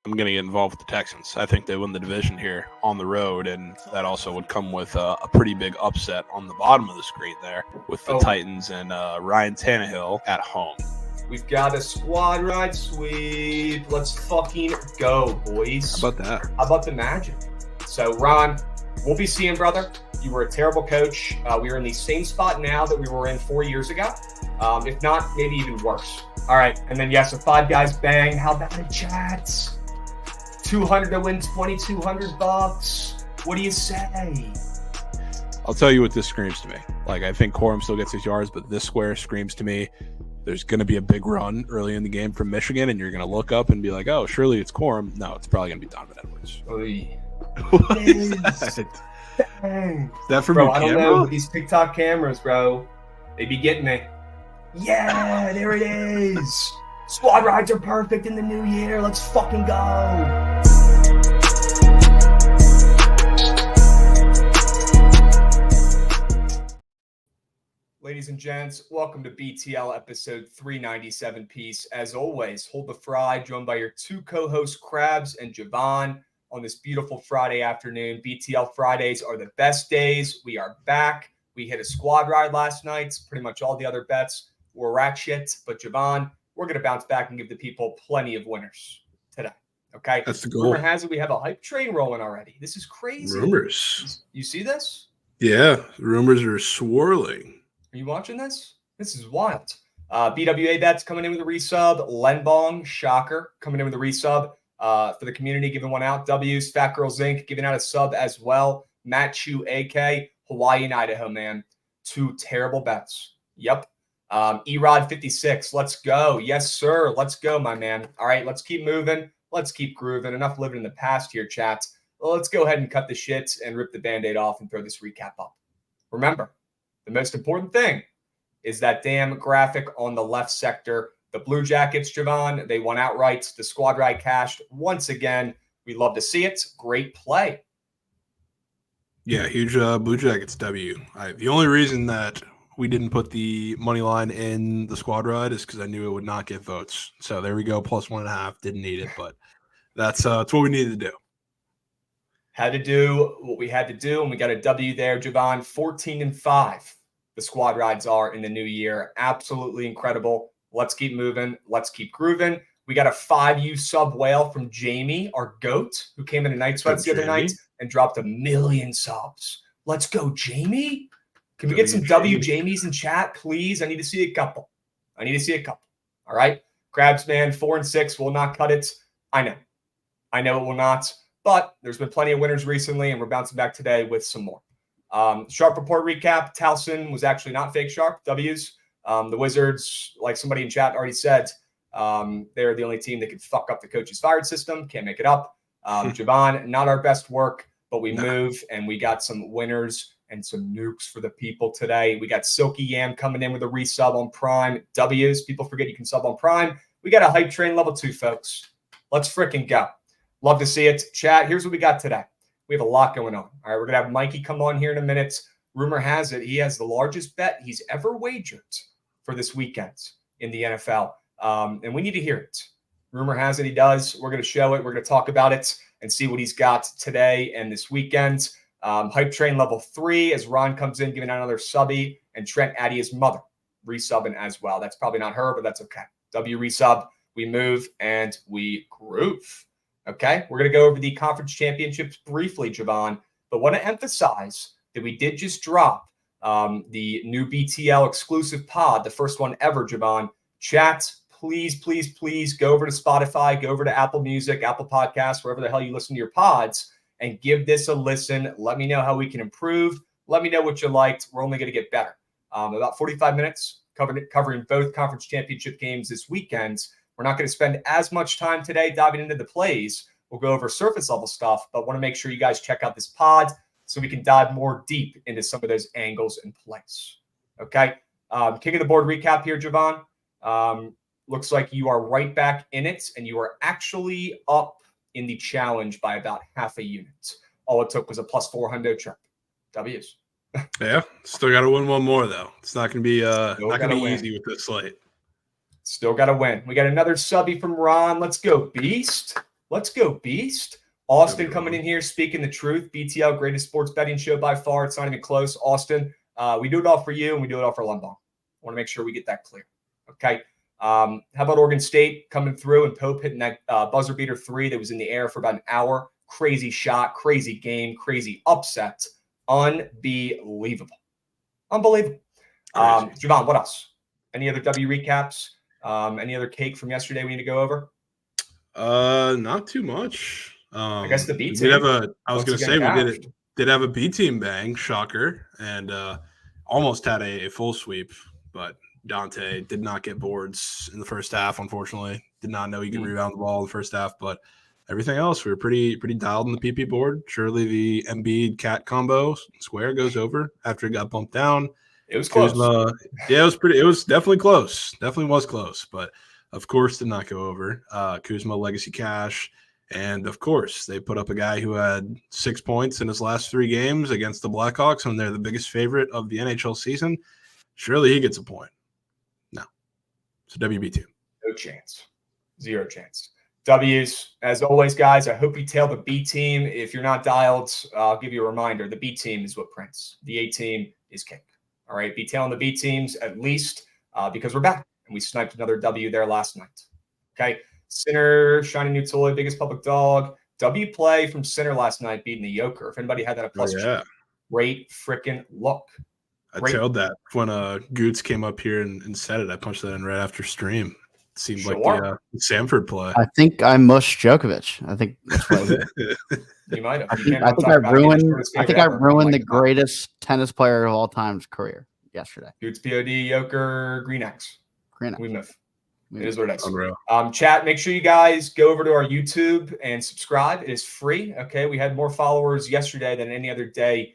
I'm going to get involved with the Texans. I think they win the division here on the road, and that also would come with a pretty big upset on the bottom of the screen there with the Titans and Ryan Tannehill at home. We've got a squad ride sweep. Let's fucking go, boys. How about that? How about the Magic? So, Ron, we'll be seeing, brother. You were a terrible coach. We are in the same spot now that we were in 4 years ago. If not, maybe even worse. All right. And then, yes, a Five Guys bang. How about the Jets? 200 to win $2,200. What do you say? I'll tell you what this screams to me. Like, I think Corum still gets his yards, but this square screams to me there's going to be a big run early in the game from Michigan, and you're going to look up and be like, oh, surely it's Corum. No, it's probably going to be Donovan Edwards. What is that? Dang. Is that from bro, your I don't camera? know. These TikTok cameras, bro. They be getting me. Yeah, there it is. Squad rides are perfect in the new year. Let's fucking go. Ladies and gents, welcome to BTL episode 397 piece. As always, hold the fry, joined by your two co-hosts, Krabs and Javon, on this beautiful Friday afternoon. BTL Fridays are the best days. We are back. We hit a squad ride last night. Pretty much all the other bets were rat shit. But Javon, we're going to bounce back and give the people plenty of winners today. Okay? That's the goal. Rumor has it we have a hype train rolling already. This is crazy. Rumors. You see this? Yeah, rumors are swirling. Are you watching this? This is wild. BWA Bets coming in with a resub. Lenbong, shocker, coming in with a resub for the community, giving one out. W's, Fat Girls Inc., giving out a sub as well. Matt Chu, AK, Hawaii and Idaho, man. Two terrible bets. Yep. Erod 56, let's go. Yes, sir. Let's go, my man. All right, let's keep moving. Let's keep grooving. Enough living in the past here, chat. Well, let's go ahead and cut the shit and rip the Band-Aid off and throw this recap up. Remember, the most important thing is that damn graphic on the left sector. The Blue Jackets, Javon, they won outright. The squad ride cashed once again. We love to see it. Great play. Yeah, huge Blue Jackets W. The only reason that we didn't put the money line in the squad ride is because I knew it would not get votes. So there we go, plus 1.5. Didn't need it, but that's what we needed to do. Had to do what we had to do, and we got a W there, Javon. 14-5. The squad rides are in the new year. Absolutely incredible. Let's keep moving. Let's keep grooving. We got a 5U sub whale from Jamie, our GOAT, who came in a Night Sweats the other night and dropped 1 million subs. Let's go, Jamie. Can we get some W Jamies in chat, please? I need to see a couple. All right. Krabs, man, 4 and 6 will not cut it. I know it will not. But there's been plenty of winners recently, and we're bouncing back today with some more. Sharp report recap. Towson was actually not fake Sharp. W's. The Wizards, like somebody in chat already said, they're the only team that could fuck up the coach's fired system. Can't make it up. Javon, not our best work, but we move, and we got some winners and some nukes for the people today. We got Silky Yam coming in with a resub on Prime. W's. People forget you can sub on Prime. We got a hype train level 2, folks. Let's freaking go. Love to see it. Chat, here's what we got today. We have a lot going on. All right, we're going to have Mikey come on here in a minute. Rumor has it he has the largest bet he's ever wagered for this weekend in the NFL. And we need to hear it. Rumor has it he does. We're going to show it. We're going to talk about it and see what he's got today and this weekend. Hype train level 3 as Ron comes in, giving out another subby, and Trent Addy, his mother, resubbing as well. That's probably not her, but that's okay. W resub. We move and we groove. Okay, we're going to go over the conference championships briefly, Javon, but want to emphasize that we did just drop the new BTL exclusive pod, the first one ever, Javon. Chat, please go over to Spotify, go over to Apple Music, Apple Podcasts, wherever the hell you listen to your pods, and give this a listen. Let me know how we can improve. Let me know what you liked. We're only going to get better. About 45 minutes covering both conference championship games this weekend. We're not going to spend as much time today diving into the plays. We'll go over surface level stuff, but want to make sure you guys check out this pod so we can dive more deep into some of those angles and plays. Okay. King of the board recap here, Javon. Looks like you are right back in it, and you are actually up in the challenge by about half a unit. All it took was a plus 400 trip. W's. Yeah. Still got to win one more, though. It's not going to be easy with this slate. Still got to win. We got another subby from Ron. Let's go, Beast. Let's go, Beast. Austin coming in here speaking the truth. BTL, greatest sports betting show by far. It's not even close. Austin, we do it all for you, and we do it all for Lembaugh. I want to make sure we get that clear. Okay. How about Oregon State coming through and Pope hitting that buzzer beater 3 that was in the air for about an hour? Crazy shot, crazy game, crazy upset. Unbelievable. Javon, what else? Any other W recaps? Any other cake from yesterday we need to go over? Not too much. I guess the B team. We did have a B team bang, shocker, and almost had a full sweep, but Dante did not get boards in the first half, unfortunately. Did not know he could rebound the ball in the first half, but everything else, we were pretty dialed on the PP board. Surely the Embiid Cat combo square goes over after it got bumped down. It was close. It was definitely close. Definitely was close, but of course did not go over. Kuzma legacy cash. And of course, they put up a guy who had 6 points in his last 3 games against the Blackhawks when they're the biggest favorite of the NHL season. Surely he gets a point. No. It's a WB team. No chance. 0 chance. W's, as always, guys, I hope you tail the B team. If you're not dialed, I'll give you a reminder. The B team is what prints. The A team is cake. All right, be tailing the B teams at least because we're back. And we sniped another W there last night. Okay. Sinner, Shiny New Toy, biggest public dog. W play from Sinner last night beating the Yoker. If anybody had that at plus, great freaking look. I tailed that when Goots came up here and said it. I punched that in right after stream. It seemed like the Samford play. I think I mushed Djokovic. I think that's what you might have. I think I ruined the greatest tennis player of all time's career yesterday. Goots POD, Yoker, Green X. We move. It is what it is. Unreal. Chat, make sure you guys go over to our YouTube and subscribe. It is free. Okay. We had more followers yesterday than any other day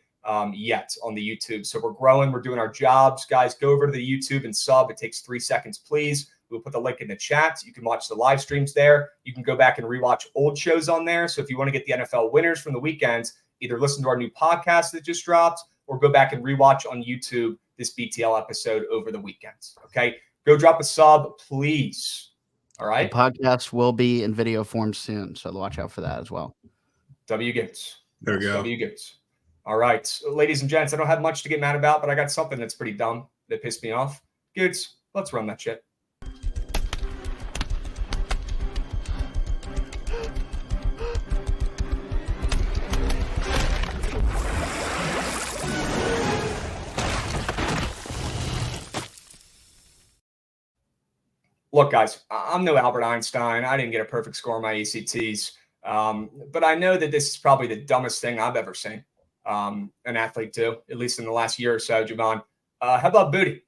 yet on the YouTube. So we're growing. We're doing our jobs. Guys, go over to the YouTube and sub. It takes 3 seconds, please. We'll put the link in the chat. You can watch the live streams there. You can go back and rewatch old shows on there. So if you want to get the NFL winners from the weekends, either listen to our new podcast that just dropped or go back and rewatch on YouTube this BTL episode over the weekends. Okay. Go drop a sub, please. All right. The podcast will be in video form soon, so watch out for that as well. W Gates. There we go. W Gates. All right, ladies and gents, I don't have much to get mad about, but I got something that's pretty dumb that pissed me off. Gates, let's run that shit. Look, guys, I'm no Albert Einstein. I didn't get a perfect score on my ACTs. But I know that this is probably the dumbest thing I've ever seen an athlete do, at least in the last year or so, Javon. How about Booty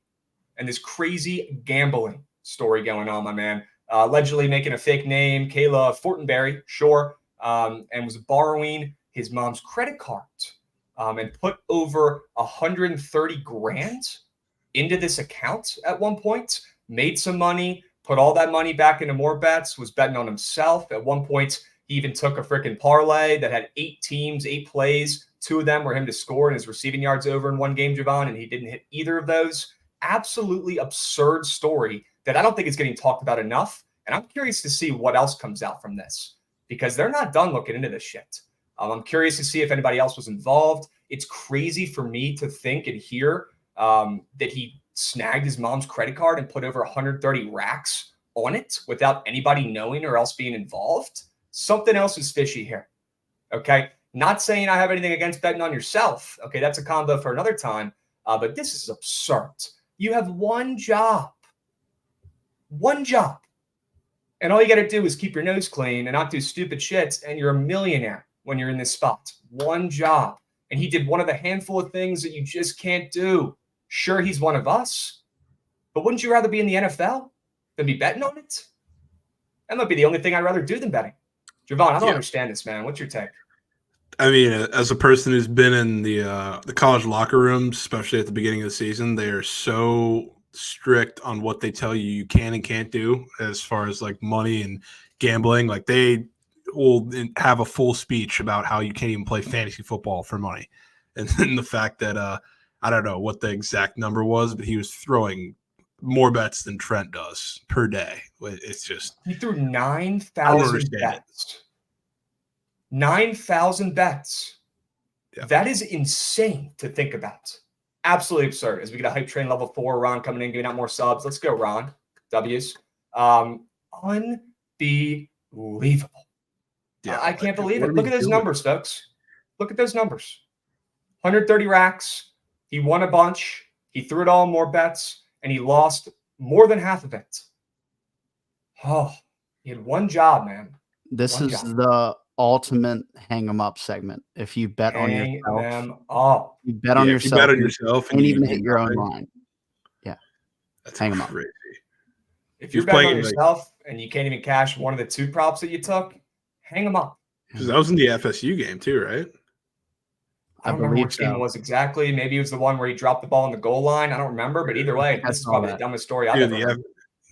and this crazy gambling story going on, my man? Allegedly making a fake name, Kayla Fortenberry, sure, and was borrowing his mom's credit card and put over 130 grand into this account at one point, made some money, put all that money back into more bets, was betting on himself. At one point, he even took a freaking parlay that had 8 teams, 8 plays. 2 of them were him to score and his receiving yards over in one game, Javon, and he didn't hit either of those. Absolutely absurd story that I don't think is getting talked about enough. And I'm curious to see what else comes out from this because they're not done looking into this shit. I'm curious to see if anybody else was involved. It's crazy for me to think and hear that he snagged his mom's credit card and put over 130 racks on it without anybody knowing or else being involved. Something else is fishy here. Okay. Not saying I have anything against betting on yourself. Okay. That's a combo for another time. But this is absurd. You have one job. And all you got to do is keep your nose clean and not do stupid shit. And you're a millionaire when you're in this spot. One job. And he did one of the handful of things that you just can't do. Sure, he's one of us, but wouldn't you rather be in the NFL than be betting on it? That might be the only thing I'd rather do than betting. Javon, I don't understand this, man. What's your take? I mean, as a person who's been in the college locker rooms, especially at the beginning of the season, they are so strict on what they tell you can and can't do as far as like money and gambling. Like they will have a full speech about how you can't even play fantasy football for money. And then the fact that I don't know what the exact number was, but he was throwing more bets than Trent does per day. It's just he threw 9,000 bets 9,000 bets. Yeah. That is insane to think about. Absolutely absurd. As we get a hype train level 4, Ron coming in, giving out more subs. Let's go, Ron. W's. Unbelievable. Yeah, I can't believe what it. are Look we at those doing? numbers, folks. Look at those numbers. 130 racks. He won a bunch. He threw it all in more bets, and he lost more than half of it. Oh, he had one job, man. This One is job. the ultimate hang 'em up segment. If you bet on Hang yourself, them up. you bet on Yeah, if you yourself, bet on you yourself and can't you even do hit your own nothing, line. Yeah, that's hang 'em up. crazy. If you're He's betting on playing, like- yourself and you can't even cash one of the 2 props that you took, hang them up. Because that was in the FSU game too, right? I don't remember believe which game it so. was exactly. Maybe it was the one where he dropped the ball on the goal line. I don't remember, but either way, I this is saw probably that. the dumbest story I've Dude, ever heard.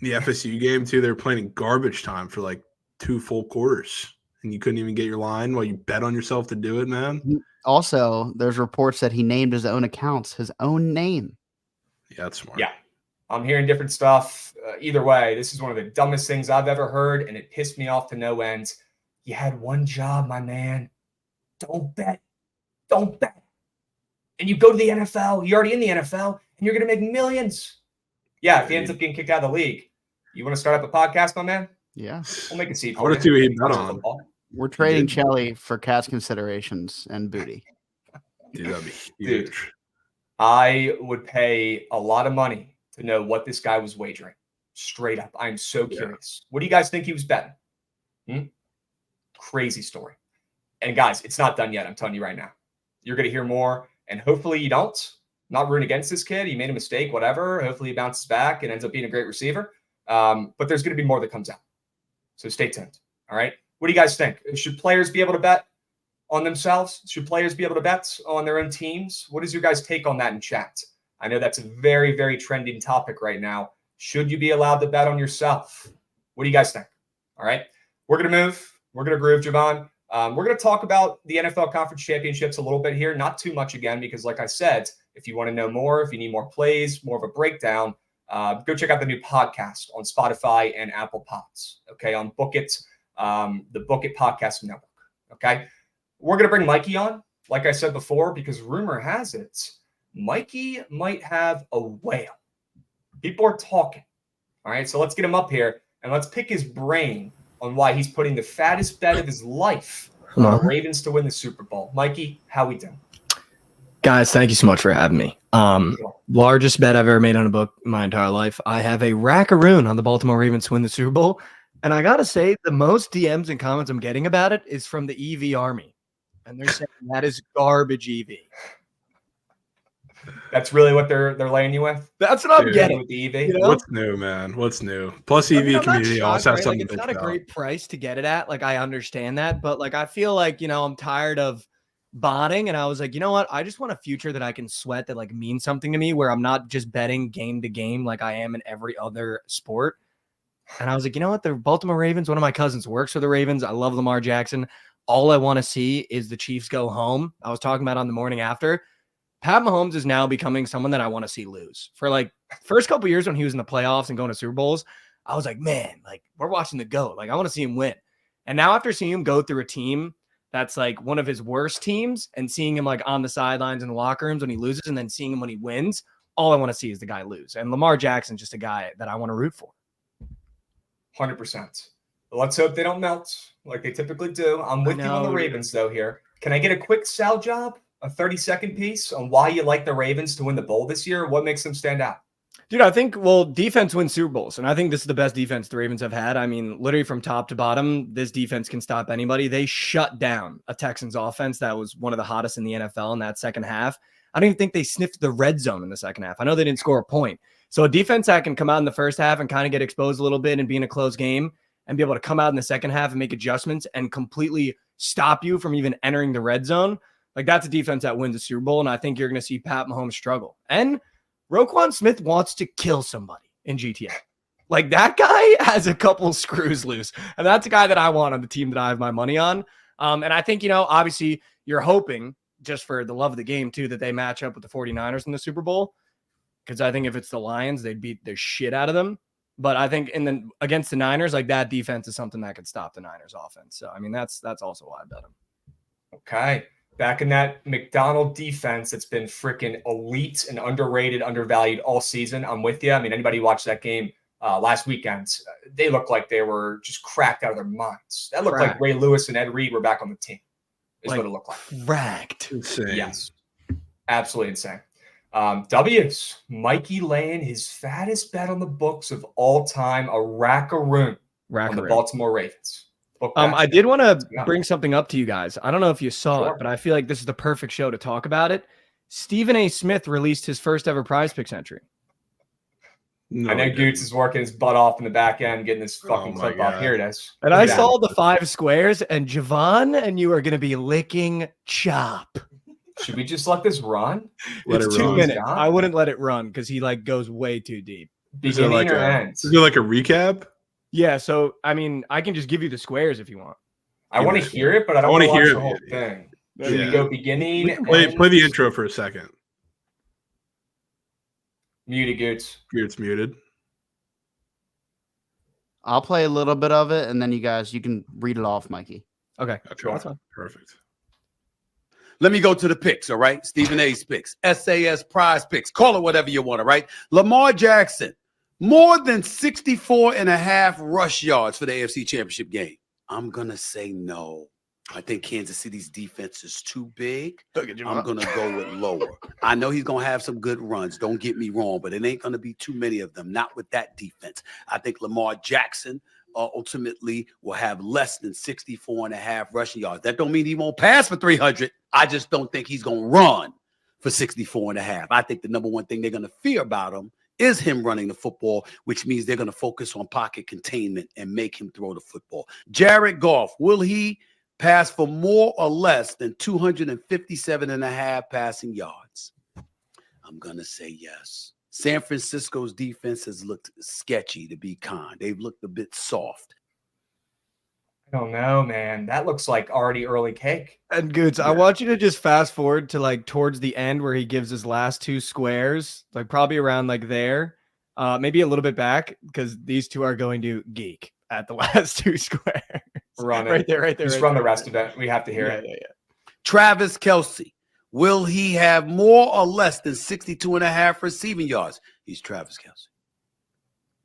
the FSU game too. They were playing in garbage time for like 2 full quarters, and you couldn't even get your line while you bet on yourself to do it, man. Also, there's reports that he named his own accounts, his own name. Yeah, that's smart. Yeah. I'm hearing different stuff. Either way, this is one of the dumbest things I've ever heard, and it pissed me off to no end. You had one job, my man. Don't bet. Don't bet. And you go to the NFL. You're already in the NFL, and you're going to make millions. Yeah, if he ends up getting kicked out of the league, you want to start up a podcast, my man? Yeah, We'll make a seat I for want you. to see what he Maybe bet talk on. football. we're trading did. Chelly for cash considerations and booty. Dude, that'd be Dude. huge. I would pay a lot of money to know what this guy was wagering. Straight up. I'm so Yeah. curious. What do you guys think he was betting? Crazy story. And guys, it's not done yet. I'm telling you right now. You're going to hear more, and hopefully you don't. Not rooting against this kid. He made a mistake, whatever. Hopefully he bounces back and ends up being a great receiver. But there's going to be more that comes out. So stay tuned. All right. What do you guys think? Should players be able to bet on themselves? Should players be able to bet on their own teams? What is your guys' take on that in chat? I know that's a very, very trending topic right now. Should you be allowed to bet on yourself? What do you guys think? All right. We're going to move. We're going to groove, Javon. We're going to talk about the NFL Conference Championships a little bit here. Not too much again, because like I said, if you want to know more, if you need more plays, more of a breakdown, go check out the new podcast on Spotify and Apple Pods. Okay. On Book It, the Book It Podcast Network. Okay. We're going to bring Mikey on, like I said before, because rumor has it, Mikey might have a whale. People are talking. All right. So let's get him up here and let's pick his brain on why he's putting the fattest bet of his life on the Ravens to win the Super Bowl. Mikey, how we doing? Guys, thank you so much for having me. Largest bet I've ever made on a book in my entire life. I have a rackaroon on the Baltimore Ravens to win the Super Bowl. And I got to say, the most DMs and comments I'm getting about it is from the EV army. And they're saying that is garbage EV. That's really what they're laying you with? That's what I'm Dude. getting. With the EV? You know? What's new, man? What's new? Plus, EV I mean, I'm not community always shocked, has right? Like, something it's to not a bitch great price to get it at. Like, I understand that. But, like, I feel like, you know, I'm tired of botting. And I was like, you know what? I just want a future that I can sweat that, like, means something to me, where I'm not just betting game to game like I am in every other sport. And I was like, you know what? The Baltimore Ravens, one of my cousins works for the Ravens. I love Lamar Jackson. All I want to see is the Chiefs go home. I was talking about on the morning after. Pat Mahomes is now becoming someone that I want to see lose. For like first couple years when he was in the playoffs and going to Super Bowls, I was like, man, like we're watching the GOAT. Like I want to see him win. And now after seeing him go through a team that's like one of his worst teams and seeing him like on the sidelines in the locker rooms when he loses and then seeing him when he wins, all I want to see is the guy lose. And Lamar Jackson's just a guy that I want to root for. 100%. Let's hope they don't melt like they typically do. I'm with you on the Ravens, though, here. Can I get a quick Sal job, a 30-second piece on why you like the Ravens to win the bowl this year? What makes them stand out? Dude, I think, well, defense wins Super Bowls, and I think this is the best defense the Ravens have had. I mean, literally from top to bottom, this defense can stop anybody. They shut down a Texans offense that was one of the hottest in the NFL in that second half. I don't even think they sniffed the red zone in the second half. I know they didn't score a point. So a defense that can come out in the first half and kind of get exposed a little bit and be in a close game and be able to come out in the second half and make adjustments and completely stop you from even entering the red zone. Like that's a defense that wins a Super Bowl. And I think you're going to see Pat Mahomes struggle. And Roquan Smith wants to kill somebody in GTA. Like that guy has a couple screws loose. And that's a guy that I want on the team that I have my money on. And I think, you know, obviously you're hoping just for the love of the game too, that they match up with the 49ers in the Super Bowl. Because I think if it's the Lions, they'd beat the shit out of them. But I think against the Niners, like that defense is something that could stop the Niners offense. So, I mean, that's also why I bet them. Okay. Back in that McDonald defense that's been freaking elite and underrated, undervalued all season. I'm with you. I mean, anybody watched that game last weekend, they looked like they were just cracked out of their minds. That looked like Ray Lewis and Ed Reed were back on the team, is what it looked like. Cracked. Insane. Yes. Absolutely insane. W's. Mikey laying his fattest bet on the books of all time, a rack-a-room on the Baltimore Ravens. I did want to bring something up to you guys. I don't know if you saw it, but I feel like this is the perfect show to talk about it. Stephen A. Smith released his first ever Prize Picks entry. I know Goots is working his butt off in the back end, getting this fucking clip up. Here it is. And I saw the 5 squares, and Javon and you are going to be licking chop. Should we just let this run? It's 2 minutes. I wouldn't let it run because he goes way too deep. Beginning or end? Is it like a recap? Yeah, so I mean, I can just give you the squares if you want. I want to hear it, but I don't want to hear the whole thing. Should we go beginning? Play the intro for a second. Muted, Goots. Goots muted. I'll play a little bit of it, and then you can read it off, Mikey. Okay. That's fine. Perfect. Let me go to the picks, all right? Stephen A's picks, SAS Prize Picks, call it whatever you want, all right? Lamar Jackson, more than 64.5 rush yards for the AFC Championship game. I'm going to say no. I think Kansas City's defense is too big. I'm going to go with lower. I know he's going to have some good runs. Don't get me wrong, but it ain't going to be too many of them, not with that defense. I think Lamar Jackson ultimately will have less than 64.5 rushing yards. That don't mean he won't pass for 300. I just don't think he's going to run for 64.5. I think the number one thing they're going to fear about him is him running the football, which means they're going to focus on pocket containment and make him throw the football. Jared Goff, will he pass for more or less than 257.5 passing yards? I'm going to say yes. San Francisco's defense has looked sketchy, to be kind. They've looked a bit soft. I don't know, man. That looks like already early cake. And Goots, I want you to just fast forward to towards the end where he gives his last 2 squares, probably around there, maybe a little bit back, because these two are going to geek at the last 2 squares. Run it. Right there. Just run the rest of it. We have to hear it. Yeah. Travis Kelce. Will he have more or less than 62.5 receiving yards? He's Travis Kelce.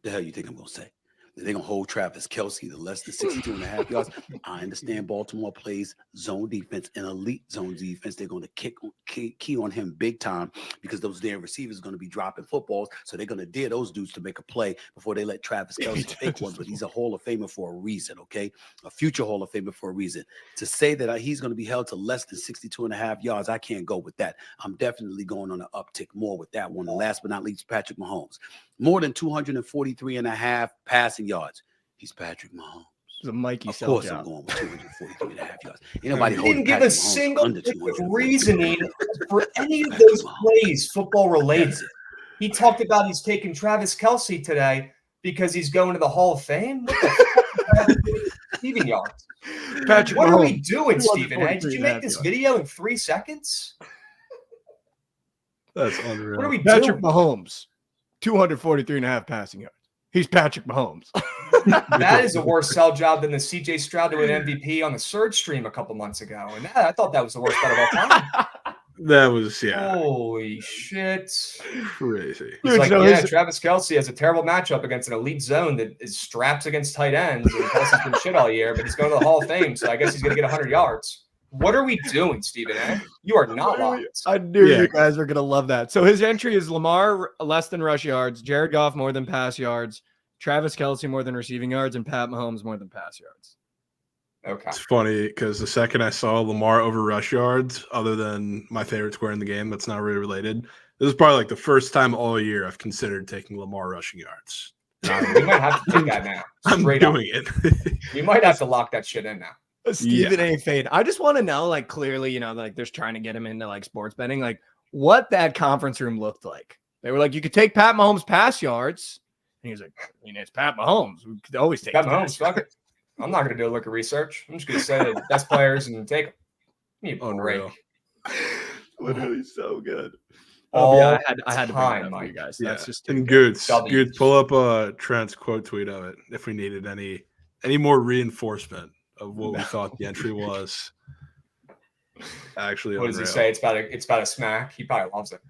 The hell you think I'm going to say? They're going to hold Travis Kelce to less than 62.5 yards. I understand Baltimore plays zone defense and elite zone defense. They're going to key on him big time because those damn receivers are going to be dropping footballs. So they're going to dare those dudes to make a play before they let Travis Kelce take one. But he's a Hall of Famer for a reason, okay? A future Hall of Famer for a reason. To say that he's going to be held to less than 62.5 yards, I can't go with that. I'm definitely going on an uptick more with that one. And last but not least, Patrick Mahomes. More than 243.5 passing yards. He's Patrick Mahomes. It's a Mikey Of course I'm going with 243.5 yards. Ain't nobody He didn't give a single reasoning for any of those plays football related. He talked about he's taking Travis Kelce today because he's going to the Hall of Fame. What the fuck? Receiving yards. Patrick what Mahomes, are we doing, Stephen A? Did you make this video in 3 seconds? That's unreal. What are we Patrick doing? Mahomes, 243.5 passing yards. He's Patrick Mahomes. That is a worse sell job than the CJ Stroud to win MVP on the Surge stream a couple months ago. And I thought that was the worst bet of all time. That was, yeah. Holy shit. Crazy. He's like, yeah, Travis Kelce has a terrible matchup against an elite zone that is straps against tight ends. And Kelce's been shit all year, but he's going to the Hall of Fame, so I guess he's going to get 100 yards. What are we doing, Stephen A? You are not lying. I knew you guys were going to love that. So his entry is Lamar less than rush yards, Jared Goff more than pass yards, Travis Kelce more than receiving yards, and Pat Mahomes more than pass yards. Okay. It's funny because the second I saw Lamar over rush yards, other than my favorite square in the game, that's not really related. This is probably the first time all year I've considered taking Lamar rushing yards. We might have to take that now. I'm doing it. We might have to lock that shit in now. Stephen A. fade. I just want to know, clearly, there's trying to get him into sports betting, what that conference room looked like. They were like, you could take Pat Mahomes pass yards. And he was like, it's Pat Mahomes. We could always take Pat Mahomes. Fuck it. I'm not going to do a look of research. I'm just going to say the best players and take them. You Unreal. Literally so good. I had to bring it up for you guys. That's just and Goots, pull up Trent's quote tweet of it if we needed any more reinforcement of what we thought the entry was. Actually, What does he unreal. say? It's about a smack. He probably loves it.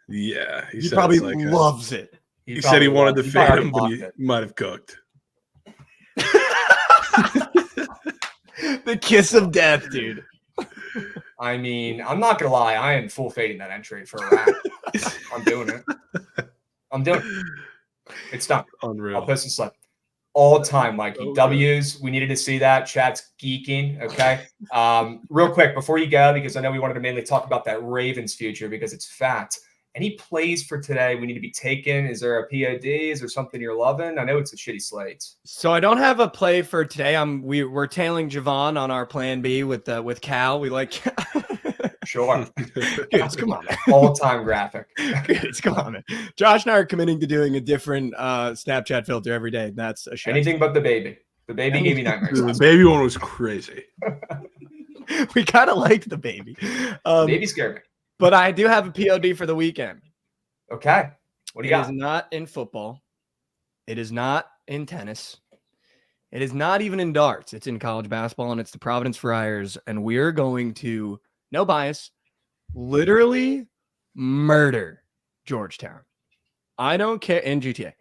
Yeah, He said probably it's like loves it. he said he wanted to he fade probably him, but loved he it. might have cooked. The kiss of death, dude. I mean, I'm not gonna lie. I am full fading that entry for a rack. I'm doing it. I'm doing it. It's done. Unreal. I'll post a slip. All time, Mikey. So W's. We needed to see that. Chat's geeking. Okay. Real quick before you go, because I know we wanted to mainly talk about that Ravens future because it's fat. Any plays for today we need to be taken? Is there a POD? Is there something you're loving? I know it's a shitty slate. So I don't have a play for today. We're tailing Javon on our plan B with Cal. We like Sure. Goods, come on, man. All-time graphic. Goods, come on, man. Josh and I are committing to doing a different Snapchat filter every day. That's a shame. Anything but the baby. The baby gave me nightmares. The baby one was crazy. We kind of liked the baby. Baby scared me. But I do have a POD for the weekend. Okay. What do you It got? is not in football. It is not in tennis. It is not even in darts. It's in college basketball, and it's the Providence Friars. And we're going to, no bias, literally murder Georgetown. I don't care. In GTA.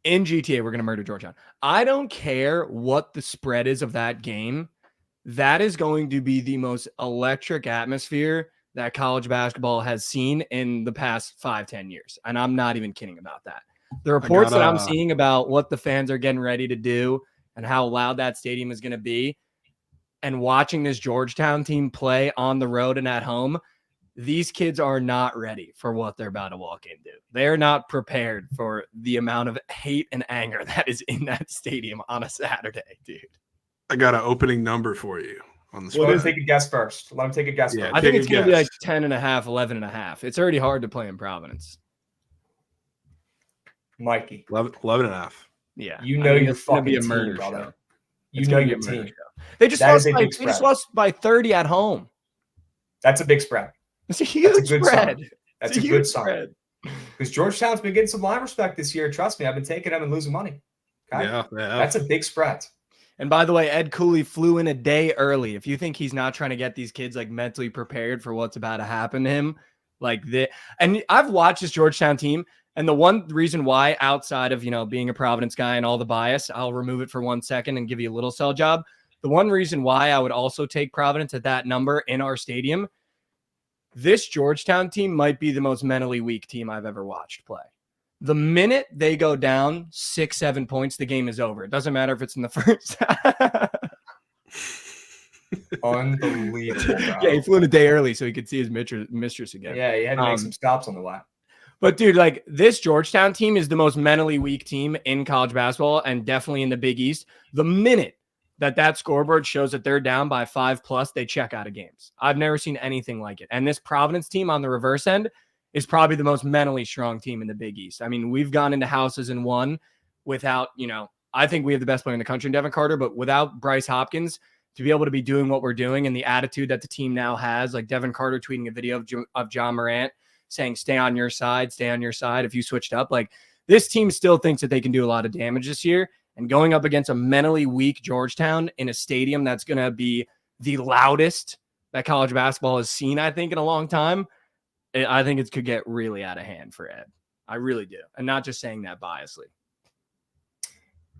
In GTA, we're going to murder Georgetown. I don't care what the spread is of that game. That is going to be the most electric atmosphere that college basketball has seen in the past 5-10 years. And I'm not even kidding about that. The reports that I'm seeing about what the fans are getting ready to do and how loud that stadium is going to be, and watching this Georgetown team play on the road and at home, these kids are not ready for what they're about to walk into. They're not prepared for the amount of hate and anger that is in that stadium on a Saturday, dude. I got an opening number for you on the Let him spot. take a guess first. Let him take a guess Yeah, first. I think Take it's a going to be like guess. 10 and a half, 11 and a half. It's already hard to play in Providence. Mikey, 11 and a half. Yeah. you know your it's gonna fucking be a murder team, brother. show. You It's know gonna be your a murder team. show. They just That lost is a by, big they just spread. lost by 30 at home. That's a big spread. It's a huge good spread. sign. That's It's a huge good sign. spread. Because Georgetown's been getting some live respect this year. Trust me, I've been taking them and losing money. Okay? Yeah. That's a big spread. And by the way, Ed Cooley flew in a day early. If you think he's not trying to get these kids like mentally prepared for what's about to happen to him, like that. And I've watched this Georgetown team, and the one reason why, outside of being a Providence guy and all the bias, I'll remove it for 1 second and give you a little sell job. The one reason why I would also take Providence at that number in our stadium, this Georgetown team might be the most mentally weak team I've ever watched play. The minute they go down 6-7 points, the game is over. It doesn't matter if it's in the first. Unbelievable, bro. Yeah, he flew in a day early so he could see his mistress again. Yeah, he had to make some stops on the way. But dude, like this Georgetown team is the most mentally weak team in college basketball and definitely in the Big East. The minute that scoreboard shows that they're down by 5+, they check out of games. I've never seen anything like it. And this Providence team on the reverse end is probably the most mentally strong team in the Big East. I mean, we've gone into houses and won without, I think we have the best player in the country in Devin Carter, but without Bryce Hopkins to be able to be doing what we're doing and the attitude that the team now has, like Devin Carter tweeting a video of John Morant saying, stay on your side if you switched up. Like this team still thinks that they can do a lot of damage this year, and going up against a mentally weak Georgetown in a stadium that's going to be the loudest that college basketball has seen, I think, in a long time, I think it could get really out of hand for Ed. I really do. And not just saying that biasly.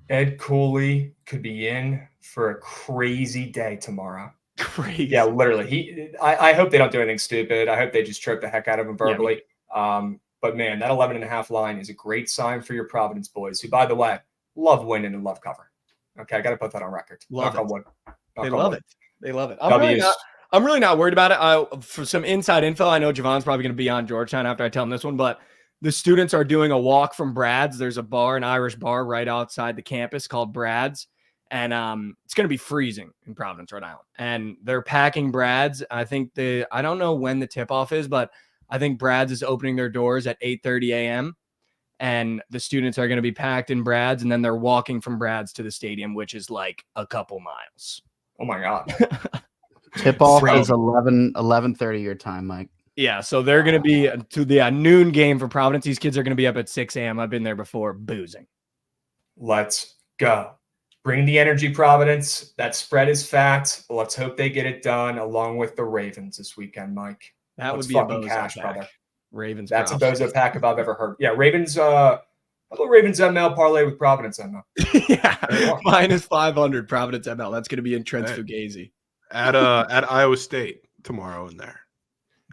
Ed Cooley could be in for a crazy day tomorrow. Crazy. Yeah, literally. I hope they don't do anything stupid. I hope they just choke the heck out of him verbally. But man, that 11.5 line is a great sign for your Providence boys, who, by the way, love winning and love covering. Okay, I got to put that on record. Love Knock it. on wood. They Knock on love wood. it. They love it. W's. I'm really not worried about it. For some inside info, I know Javon's probably going to be on Georgetown after I tell him this one, but the students are doing a walk from Brad's. There's a bar, an Irish bar right outside the campus called Brad's. And it's going to be freezing in Providence, Rhode Island. And they're packing Brad's. I don't know when the tip off is, but I think Brad's is opening their doors at 8:30 a.m. And the students are going to be packed in Brad's, and then they're walking from Brad's to the stadium, which is like a couple miles. Oh my God. Tip off Freezing. is 11:30 your time, Mike. Yeah, so they're going to be to the noon game for Providence. These kids are going to be up at 6 a.m. I've been there before, boozing. Let's go. Bring the energy, Providence. That spread is fat. Let's hope they get it done along with the Ravens this weekend, Mike. That Let's would be a fucking bozo cash, pack. brother. Ravens. That's props. a bozo pack if I've ever heard. Yeah, Ravens. How about Ravens ML parlay with Providence ML? Yeah, minus 500 Providence ML. That's going to be in Trent's Right. Fugazi. At Iowa State tomorrow in there.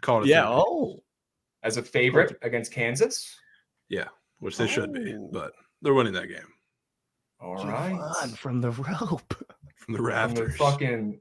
Call it a Yeah. 30, Oh, As a favorite against Kansas. which they should be, Oh. but they're winning that game All right. Javon from the rope. from the From the rafters. fucking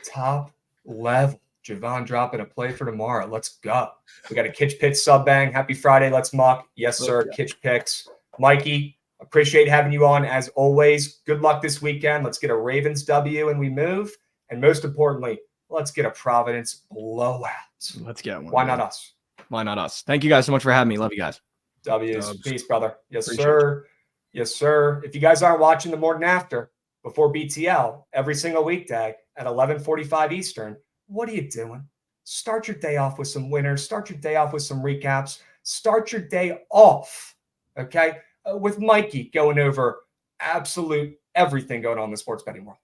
top level. Javon dropping a play for tomorrow. Let's go. We got a Kitch Picks sub bang. Happy Friday. Let's mock. Yes, sir. Let's Kitch Picks. Mikey, appreciate having you on as always. Good luck this weekend. Let's get a Ravens W and we move. And most importantly, let's get a Providence blowout. Let's get one. Why man. not us? Why not us? Thank you guys so much for having me. Love you guys. W's. Dubs. Peace, brother. Yes, Appreciate sir. Yes, sir. If you guys aren't watching the Morning After before BTL every single weekday at 11:45 Eastern, what are you doing? Start your day off with some winners. Start your day off with some recaps. Start your day off, okay, with Mikey going over absolute everything going on in the sports betting world.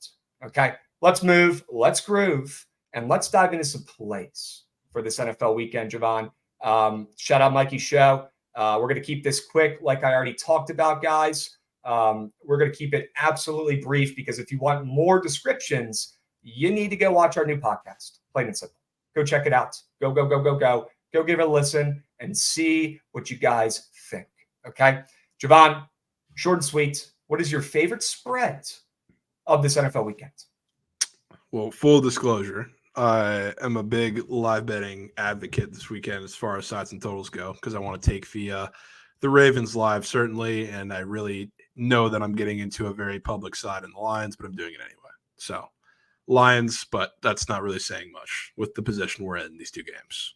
Okay, let's move, let's groove, and let's dive into some plays for this NFL weekend, Javon. Shout out Mikey's show. We're going to keep this quick, like I already talked about, guys. We're going to keep it absolutely brief because if you want more descriptions, you need to go watch our new podcast, Plain and Simple. Go check it out. Go. Go give it a listen and see what you guys think. Okay. Javon, short and sweet. What is your favorite spread of this NFL weekend? Well, full disclosure, I am a big live betting advocate this weekend as far as sides and totals go because I want to take the Ravens live, certainly, and I really know that I'm getting into a very public side in the Lions, but I'm doing it anyway. So Lions, but that's not really saying much with the position we're in these two games.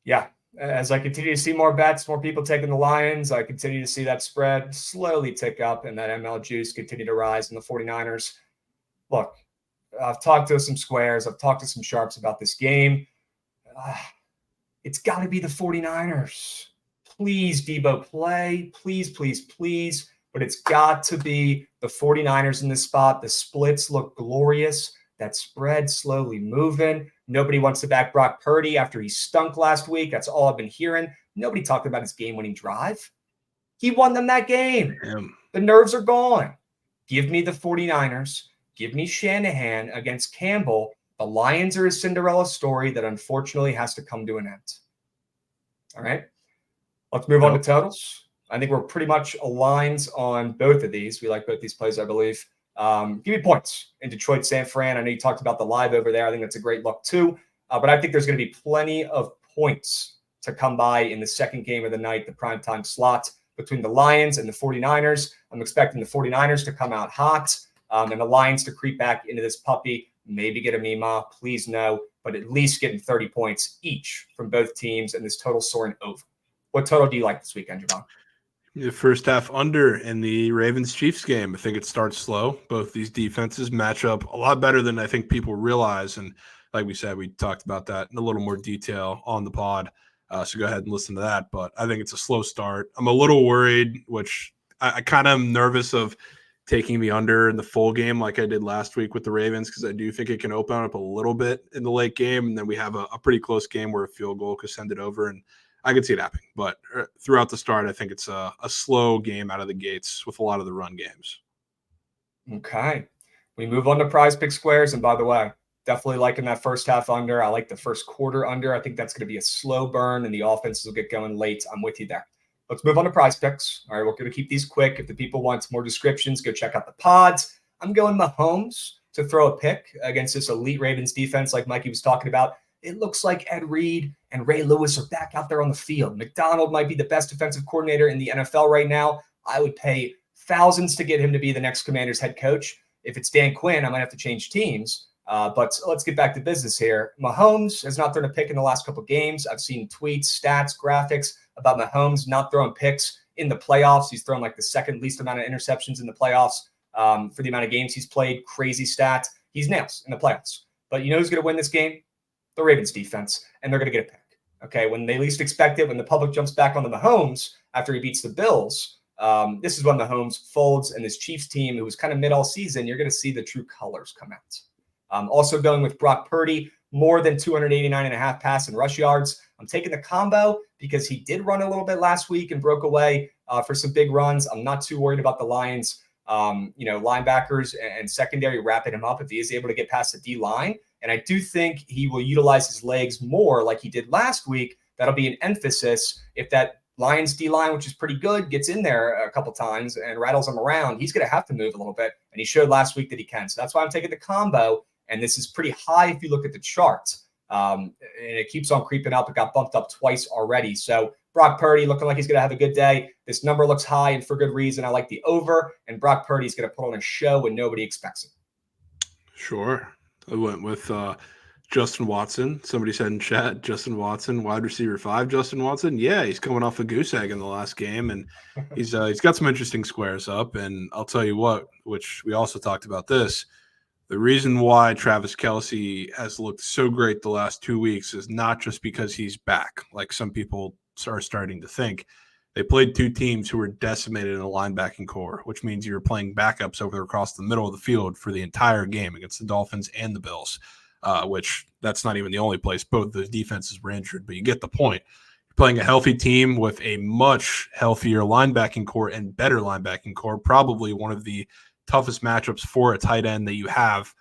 Yeah. As I continue to see more bets, more people taking the Lions, I continue to see that spread slowly tick up and that ML juice continue to rise in the 49ers. Look, I've talked to some squares. I've talked to some sharps about this game. It's got to be the 49ers. Please, Debo, play. Please. But it's got to be the 49ers in this spot. The splits look glorious. That spread slowly moving. Nobody wants to back Brock Purdy after he stunk last week. That's all I've been hearing. Nobody talked about his game-winning drive. He won them that game. The nerves are gone. Give me the 49ers. Give me Shanahan against Campbell. The Lions are a Cinderella story that unfortunately has to come to an end. All right. Let's move on to totals. I think we're pretty much aligned on both of these. We like both these plays, I believe. Give me points in Detroit, San Fran. I know you talked about the live over there. I think that's a great look too. But I think there's going to be plenty of points to come by in the second game of the night, the primetime slot between the Lions and the 49ers. I'm expecting the 49ers to come out hot and the Lions to creep back into this puppy, maybe get a Mima, please no, but at least getting 30 points each from both teams and this total soaring over. What total do you like this weekend, Javon? The first half under in the Ravens-Chiefs game. I think it starts slow. Both these defenses match up a lot better than I think people realize. And like we said, we talked about that in a little more detail on the pod. So go ahead and listen to that. But I think it's a slow start. I'm a little worried, which I kind of am nervous of taking the under in the full game like I did last week with the Ravens because I do think it can open up a little bit in the late game. And then we have a pretty close game where a field goal could send it over. And I could see it happening, but throughout the start, I think it's a slow game out of the gates with a lot of the run games. Okay. We move on to prize pick squares. And by the way, definitely liking that first half under. I like the first quarter under. I think that's going to be a slow burn and the offenses will get going late. I'm with you there. Let's move on to prize picks. All right, we're going to keep these quick. If the people want more descriptions, go check out the pods. I'm going Mahomes to throw a pick against this elite Ravens defense like Mikey was talking about. It looks like Ed Reed and Ray Lewis are back out there on the field. McDonald might be the best defensive coordinator in the NFL right now. I would pay thousands to get him to be the next Commanders head coach. If it's Dan Quinn, I might have to change teams. But let's get back to business here. Mahomes has not thrown a pick in the last couple of games. I've seen tweets, stats, graphics about Mahomes not throwing picks in the playoffs. He's thrown like the second least amount of interceptions in the playoffs for the amount of games he's played. Crazy stat. He's nails in the playoffs. But you know who's going to win this game? The Ravens defense, and they're going to get a pick. Okay, when they least expect it, when the public jumps back on the Mahomes after he beats the Bills, This is when Mahomes folds, and this Chiefs team, who was kind of mid all season, you're going to see the true colors come out. Also going with Brock Purdy, more than 289.5 pass and rush yards. I'm taking the combo because he did run a little bit last week and broke away for some big runs. I'm not too worried about the Lions, linebackers and secondary wrapping him up if he is able to get past the D line. And I do think he will utilize his legs more like he did last week. That'll be an emphasis. If that Lions D line, which is pretty good, gets in there a couple times and rattles him around, he's going to have to move a little bit. And he showed last week that he can. So that's why I'm taking the combo. And this is pretty high if you look at the chart. And it keeps on creeping up. It got bumped up twice already. So Brock Purdy looking like he's going to have a good day. This number looks high, and for good reason. I like the over, and Brock Purdy's going to put on a show when nobody expects it. Sure. I went with Justin Watson. Somebody said in chat, Justin Watson, wide receiver 5, Justin Watson. Yeah, he's coming off a goose egg in the last game, and he's got some interesting squares up. And I'll tell you what, which we also talked about this, the reason why Travis Kelce has looked so great the last 2 weeks is not just because he's back, like some people are starting to think. They played 2 teams who were decimated in a linebacking core, which means you're playing backups over across the middle of the field for the entire game against the Dolphins and the Bills, which that's not even the only place. Both those defenses were injured, but you get the point. You're playing a healthy team with a much healthier linebacking core and better linebacking core, probably one of the toughest matchups for a tight end that you have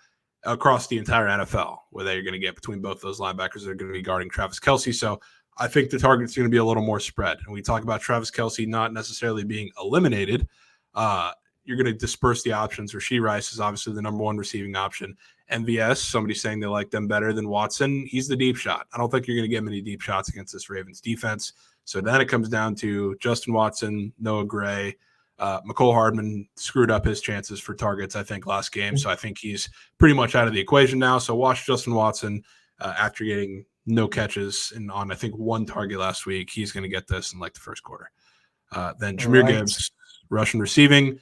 across the entire NFL, where they're going to get between both those linebackers that are going to be guarding Travis Kelce. So I think the target's going to be a little more spread. And we talk about Travis Kelce not necessarily being eliminated. You're going to disperse the options. Rashee Rice is obviously the number 1 receiving option. MVS, somebody saying they like them better than Watson. He's the deep shot. I don't think you're going to get many deep shots against this Ravens defense. So then it comes down to Justin Watson, Noah Gray. McCole Hardman screwed up his chances for targets, I think, last game. So I think he's pretty much out of the equation now. So watch Justin Watson after getting no catches and on, I think, 1 target last week. He's going to get this in like the first quarter. Then Jahmyr Gibbs, Russian receiving.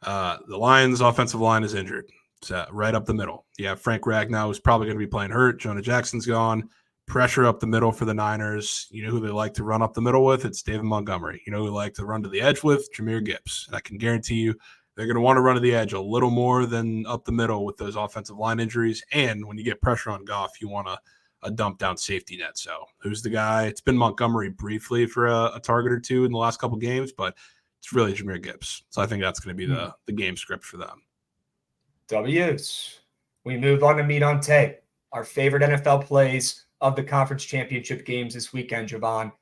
The Lions' offensive line is injured. So right up the middle. You have Frank Ragnow, who's probably going to be playing hurt. Jonah Jackson's gone. Pressure up the middle for the Niners. You know who they like to run up the middle with? It's David Montgomery. You know who they like to run to the edge with? Jahmyr Gibbs. And I can guarantee you they're going to want to run to the edge a little more than up the middle with those offensive line injuries. And when you get pressure on Goff, you want a dump down safety net. So who's the guy? It's been Montgomery briefly for a target or 2 in the last couple games, but it's really Jahmyr Gibbs. So I think that's going to be the game script for them. W's. We move on to meat on tape. Our favorite NFL plays of the conference championship games this weekend, Javon.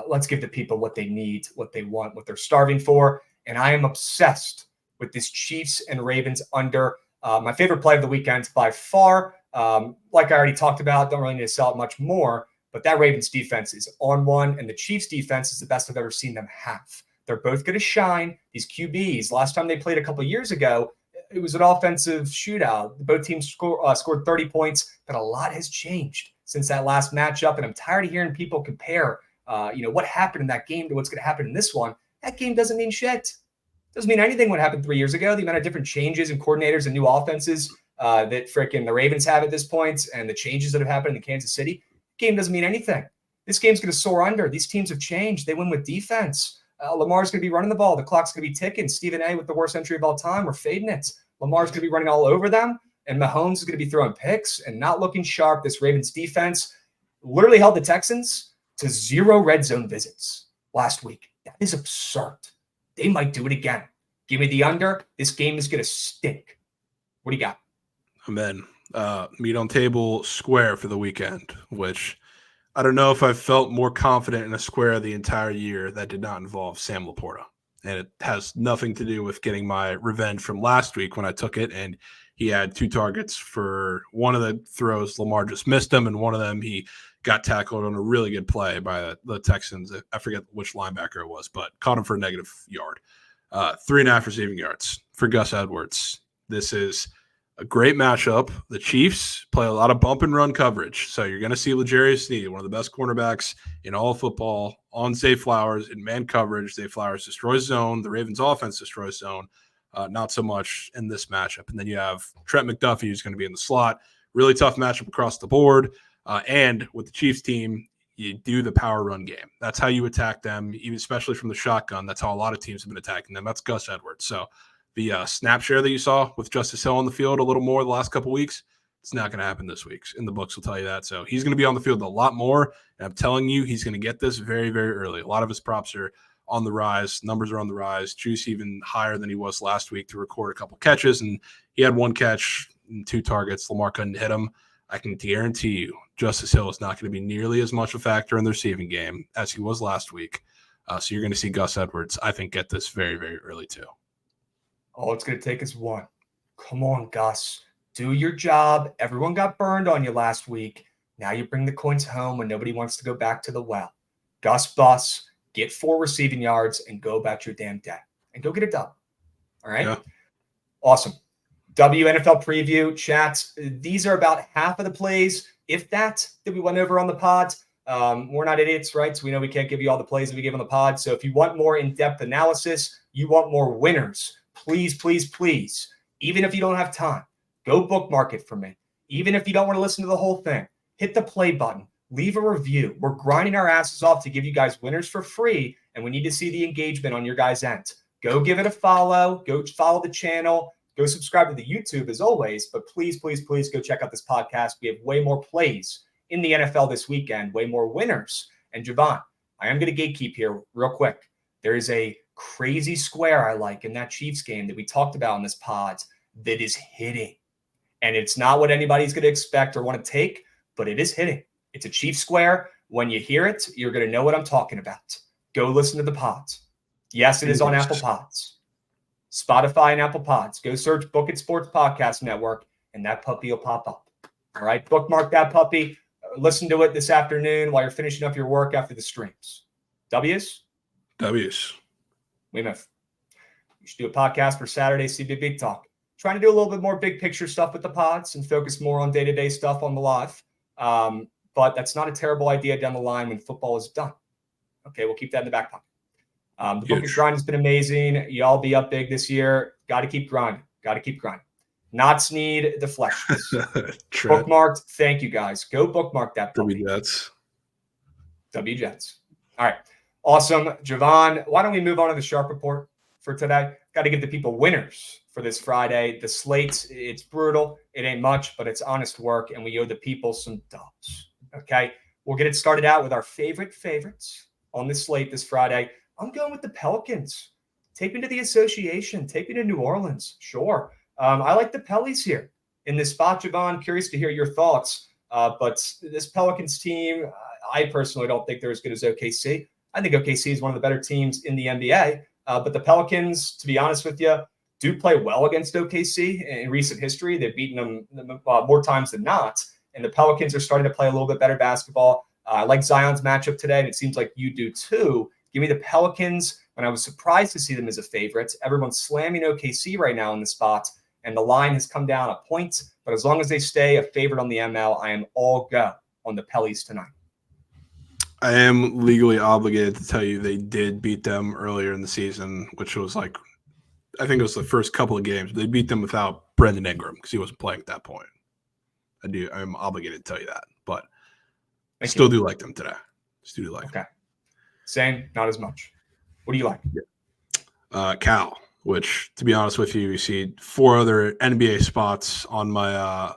Let's give the people what they need, what they want, what they're starving for. And I am obsessed with this Chiefs and Ravens under. My favorite play of the weekend by far. Like I already talked about, don't really need to sell it much more, but that Ravens defense is on one, and the Chiefs defense is the best I've ever seen them have. They're both going to shine. These QBs, last time they played a couple of years ago, it was an offensive shootout. Both teams scored 30 points, but a lot has changed since that last matchup, and I'm tired of hearing people compare what happened in that game to what's going to happen in this one. That game doesn't mean shit. Doesn't mean anything what happened 3 years ago. The amount of different changes and coordinators and new offenses that frickin' the Ravens have at this point, and the changes that have happened in Kansas City, game doesn't mean anything. This game's going to soar under. These teams have changed. They win with defense. Lamar's going to be running the ball. The clock's going to be ticking. Stephen A. with the worst entry of all time. We're fading it. Lamar's going to be running all over them, and Mahomes is going to be throwing picks and not looking sharp. This Ravens defense literally held the Texans to 0 red zone visits last week. That is absurd. They might do it again. Give me the under. This game is going to stink. What do you got? Amen. Meat on table square for the weekend, which I don't know if I've felt more confident in a square the entire year that did not involve Sam Laporta. And it has nothing to do with getting my revenge from last week when I took it. And he had 2 targets for one of the throws. Lamar just missed them. And one of them, he got tackled on a really good play by the Texans. I forget which linebacker it was, but caught him for a negative yard. 3.5 receiving yards for Gus Edwards. This is a great matchup. The Chiefs play a lot of bump and run coverage. So you're going to see L'Jarius Sneed, one of the best cornerbacks in all of football, on Zay Flowers in man coverage. Zay Flowers destroys zone. The Ravens offense destroys zone. Not so much in this matchup. And then you have Trent McDuffie, who's going to be in the slot. Really tough matchup across the board. And with the Chiefs team, you do the power run game. That's how you attack them, even especially from the shotgun. That's how a lot of teams have been attacking them. That's Gus Edwards. So the snap share that you saw with Justice Hill on the field a little more the last couple of weeks, it's not going to happen this week. And the books will tell you that. So he's going to be on the field a lot more. And I'm telling you, he's going to get this very, very early. A lot of his props are on the rise. Numbers are on the rise. Juice even higher than he was last week to record a couple catches. And he had 1 catch and 2 targets. Lamar couldn't hit him. I can guarantee you Justice Hill is not going to be nearly as much a factor in the receiving game as he was last week. So you're going to see Gus Edwards, I think, get this very, very early too. All it's going to take is one. Come on, Gus. Do your job. Everyone got burned on you last week. Now you bring the coins home when nobody wants to go back to the well. Gus Bus, get 4 receiving yards and go about your damn day. And go get it done. All right? Yeah. Awesome. WNFL preview chats. These are about half of the plays, if that we went over on the pod. We're not idiots, right? So we know we can't give you all the plays that we give on the pod. So if you want more in-depth analysis, you want more winners, please, please, please, even if you don't have time, go bookmark it for me. Even if you don't want to listen to the whole thing, hit the play button, leave a review. We're grinding our asses off to give you guys winners for free, and we need to see the engagement on your guys' end. Go give it a follow. Go follow the channel. Go subscribe to the YouTube as always, but please, please, please go check out this podcast. We have way more plays in the NFL this weekend, way more winners. And Javon, I am going to gatekeep here real quick. There is a crazy square I like in that Chiefs game that we talked about in this pod that is hitting. And it's not what anybody's going to expect or want to take, but it is hitting. It's a Chiefs square. When you hear it, you're going to know what I'm talking about. Go listen to the pods. Yes, it is on Apple Pods. Spotify and Apple Pods. Go search Book It Sports Podcast Network, and that puppy will pop up. All right, bookmark that puppy. Listen to it this afternoon while you're finishing up your work after the streams. W's? W's. We move. You should do a podcast for Saturday, CB Big Talk. Trying to do a little bit more big picture stuff with the pods and focus more on day-to-day stuff on the live. But that's not a terrible idea down the line when football is done. Okay, we'll keep that in the back pocket. The Book It Grind has been amazing. Y'all be up big this year. Got to keep grinding. Got to keep grinding. Knots need deflections. Bookmarked. Thank you, guys. Go bookmark that. W-Jets. W-Jets. All right. Awesome. Javon, why don't we move on to the Sharp Report for today? Got to give the people winners for this Friday. The slate, it's brutal. It ain't much, but it's honest work, and we owe the people some dubs. Okay? We'll get it started out with our favorites on this slate this Friday. I'm going with the Pelicans. Take me to the association. Take me to New Orleans. Sure. I like the Pellies here in this spot, Javon. Curious to hear your thoughts. But this Pelicans team, I personally don't think they're as good as OKC. I think OKC is one of the better teams in the NBA. But the Pelicans, to be honest with you, do play well against OKC in recent history. They've beaten them more times than not. And the Pelicans are starting to play a little bit better basketball. I like Zion's matchup today, and it seems like you do too. Give me the Pelicans, and I was surprised to see them as a favorite. Everyone's slamming OKC right now in the spot, and the line has come down a point. But as long as they stay a favorite on the ML, I am all go on the Pellies tonight. I am legally obligated to tell you they did beat them earlier in the season, which was like, I think it was the first couple of games. They beat them without Brendan Ingram because he wasn't playing at that point. I'm obligated to tell you that, but I still do like them today. Still do like them. Same, not as much. What do you like? Cal, which, to be honest with you see 4 other NBA spots on my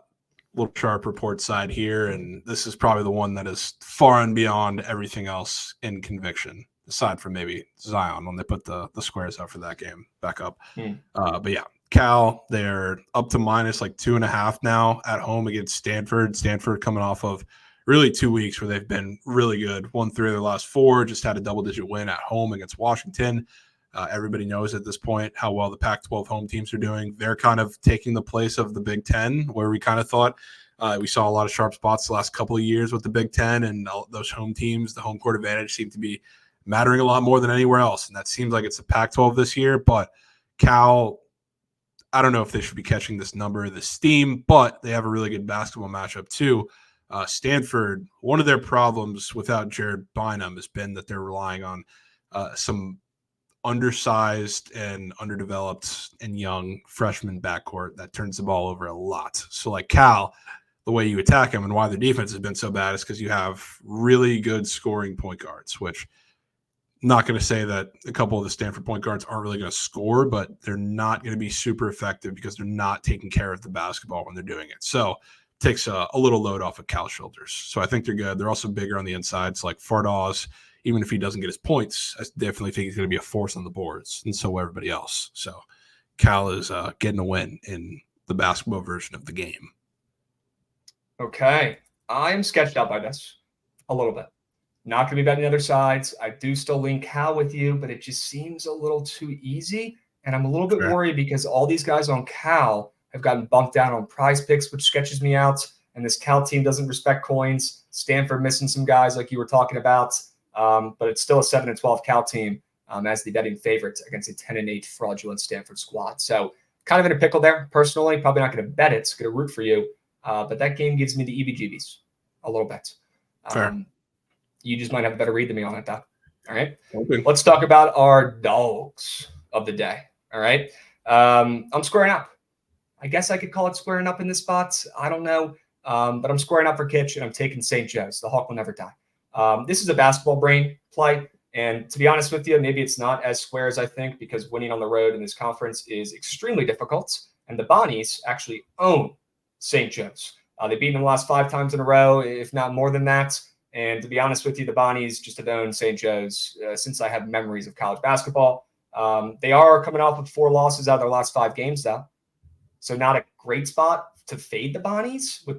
little Sharp Report side here, and this is probably the one that is far and beyond everything else in conviction, aside from maybe Zion when they put the squares out for that game back up. But yeah, Cal, they're up to minus like 2.5 now at home against Stanford. Stanford coming off of really 2 weeks where they've been really good. Won 3 of their last 4, just had a double-digit win at home against Washington. Everybody knows at this point how well the Pac-12 home teams are doing. They're kind of taking the place of the Big Ten, where we kind of thought we saw a lot of sharp spots the last couple of years with the Big Ten, and those home teams, the home court advantage seemed to be mattering a lot more than anywhere else. And that seems like it's the Pac-12 this year. But Cal, I don't know if they should be catching this number, this steam, but they have a really good basketball matchup too. Stanford, one of their problems without Jared Bynum has been that they're relying on some undersized and underdeveloped and young freshman backcourt that turns the ball over a lot. So like Cal, the way you attack them and why their defense has been so bad is because you have really good scoring point guards, which I'm not going to say that a couple of the Stanford point guards aren't really going to score, but they're not going to be super effective because they're not taking care of the basketball when they're doing it. So it takes a little load off of Cal's shoulders. So I think they're good. They're also bigger on the insides, like Fardaws. Even if he doesn't get his points, I definitely think he's going to be a force on the boards, and so will everybody else. So Cal is getting a win in the basketball version of the game. Okay. I'm sketched out by this a little bit. Not going to be betting the other sides. I do still lean Cal with you, but it just seems a little too easy. And I'm a little bit worried because all these guys on Cal have gotten bumped down on Prize Picks, which sketches me out. And this Cal team doesn't respect coins. Stanford missing some guys like you were talking about. But it's still a 7-12 Cal team as the betting favorite against a 10-8 fraudulent Stanford squad. So kind of in a pickle there. Personally, probably not going to bet it. It's going to root for you. But that game gives me the EBGBs a little bit. You just might have a better read than me on it, though. All right. Okay. Let's talk about our dogs of the day. All right. I'm squaring up. I guess I could call it squaring up in this spot. I don't know. But I'm squaring up for Kitch, and I'm taking St. Joe's. The Hawk will never die. This is a basketball brain play. And to be honest with you, maybe it's not as square as I think because winning on the road in this conference is extremely difficult. And the Bonnies actually own St. Joe's. They've beaten them the last 5 times in a row, if not more than that. And to be honest with you, the Bonnies just have owned St. Joe's since I have memories of college basketball. They are coming off of 4 losses out of their last 5 games, though. So not a great spot to fade the Bonnies with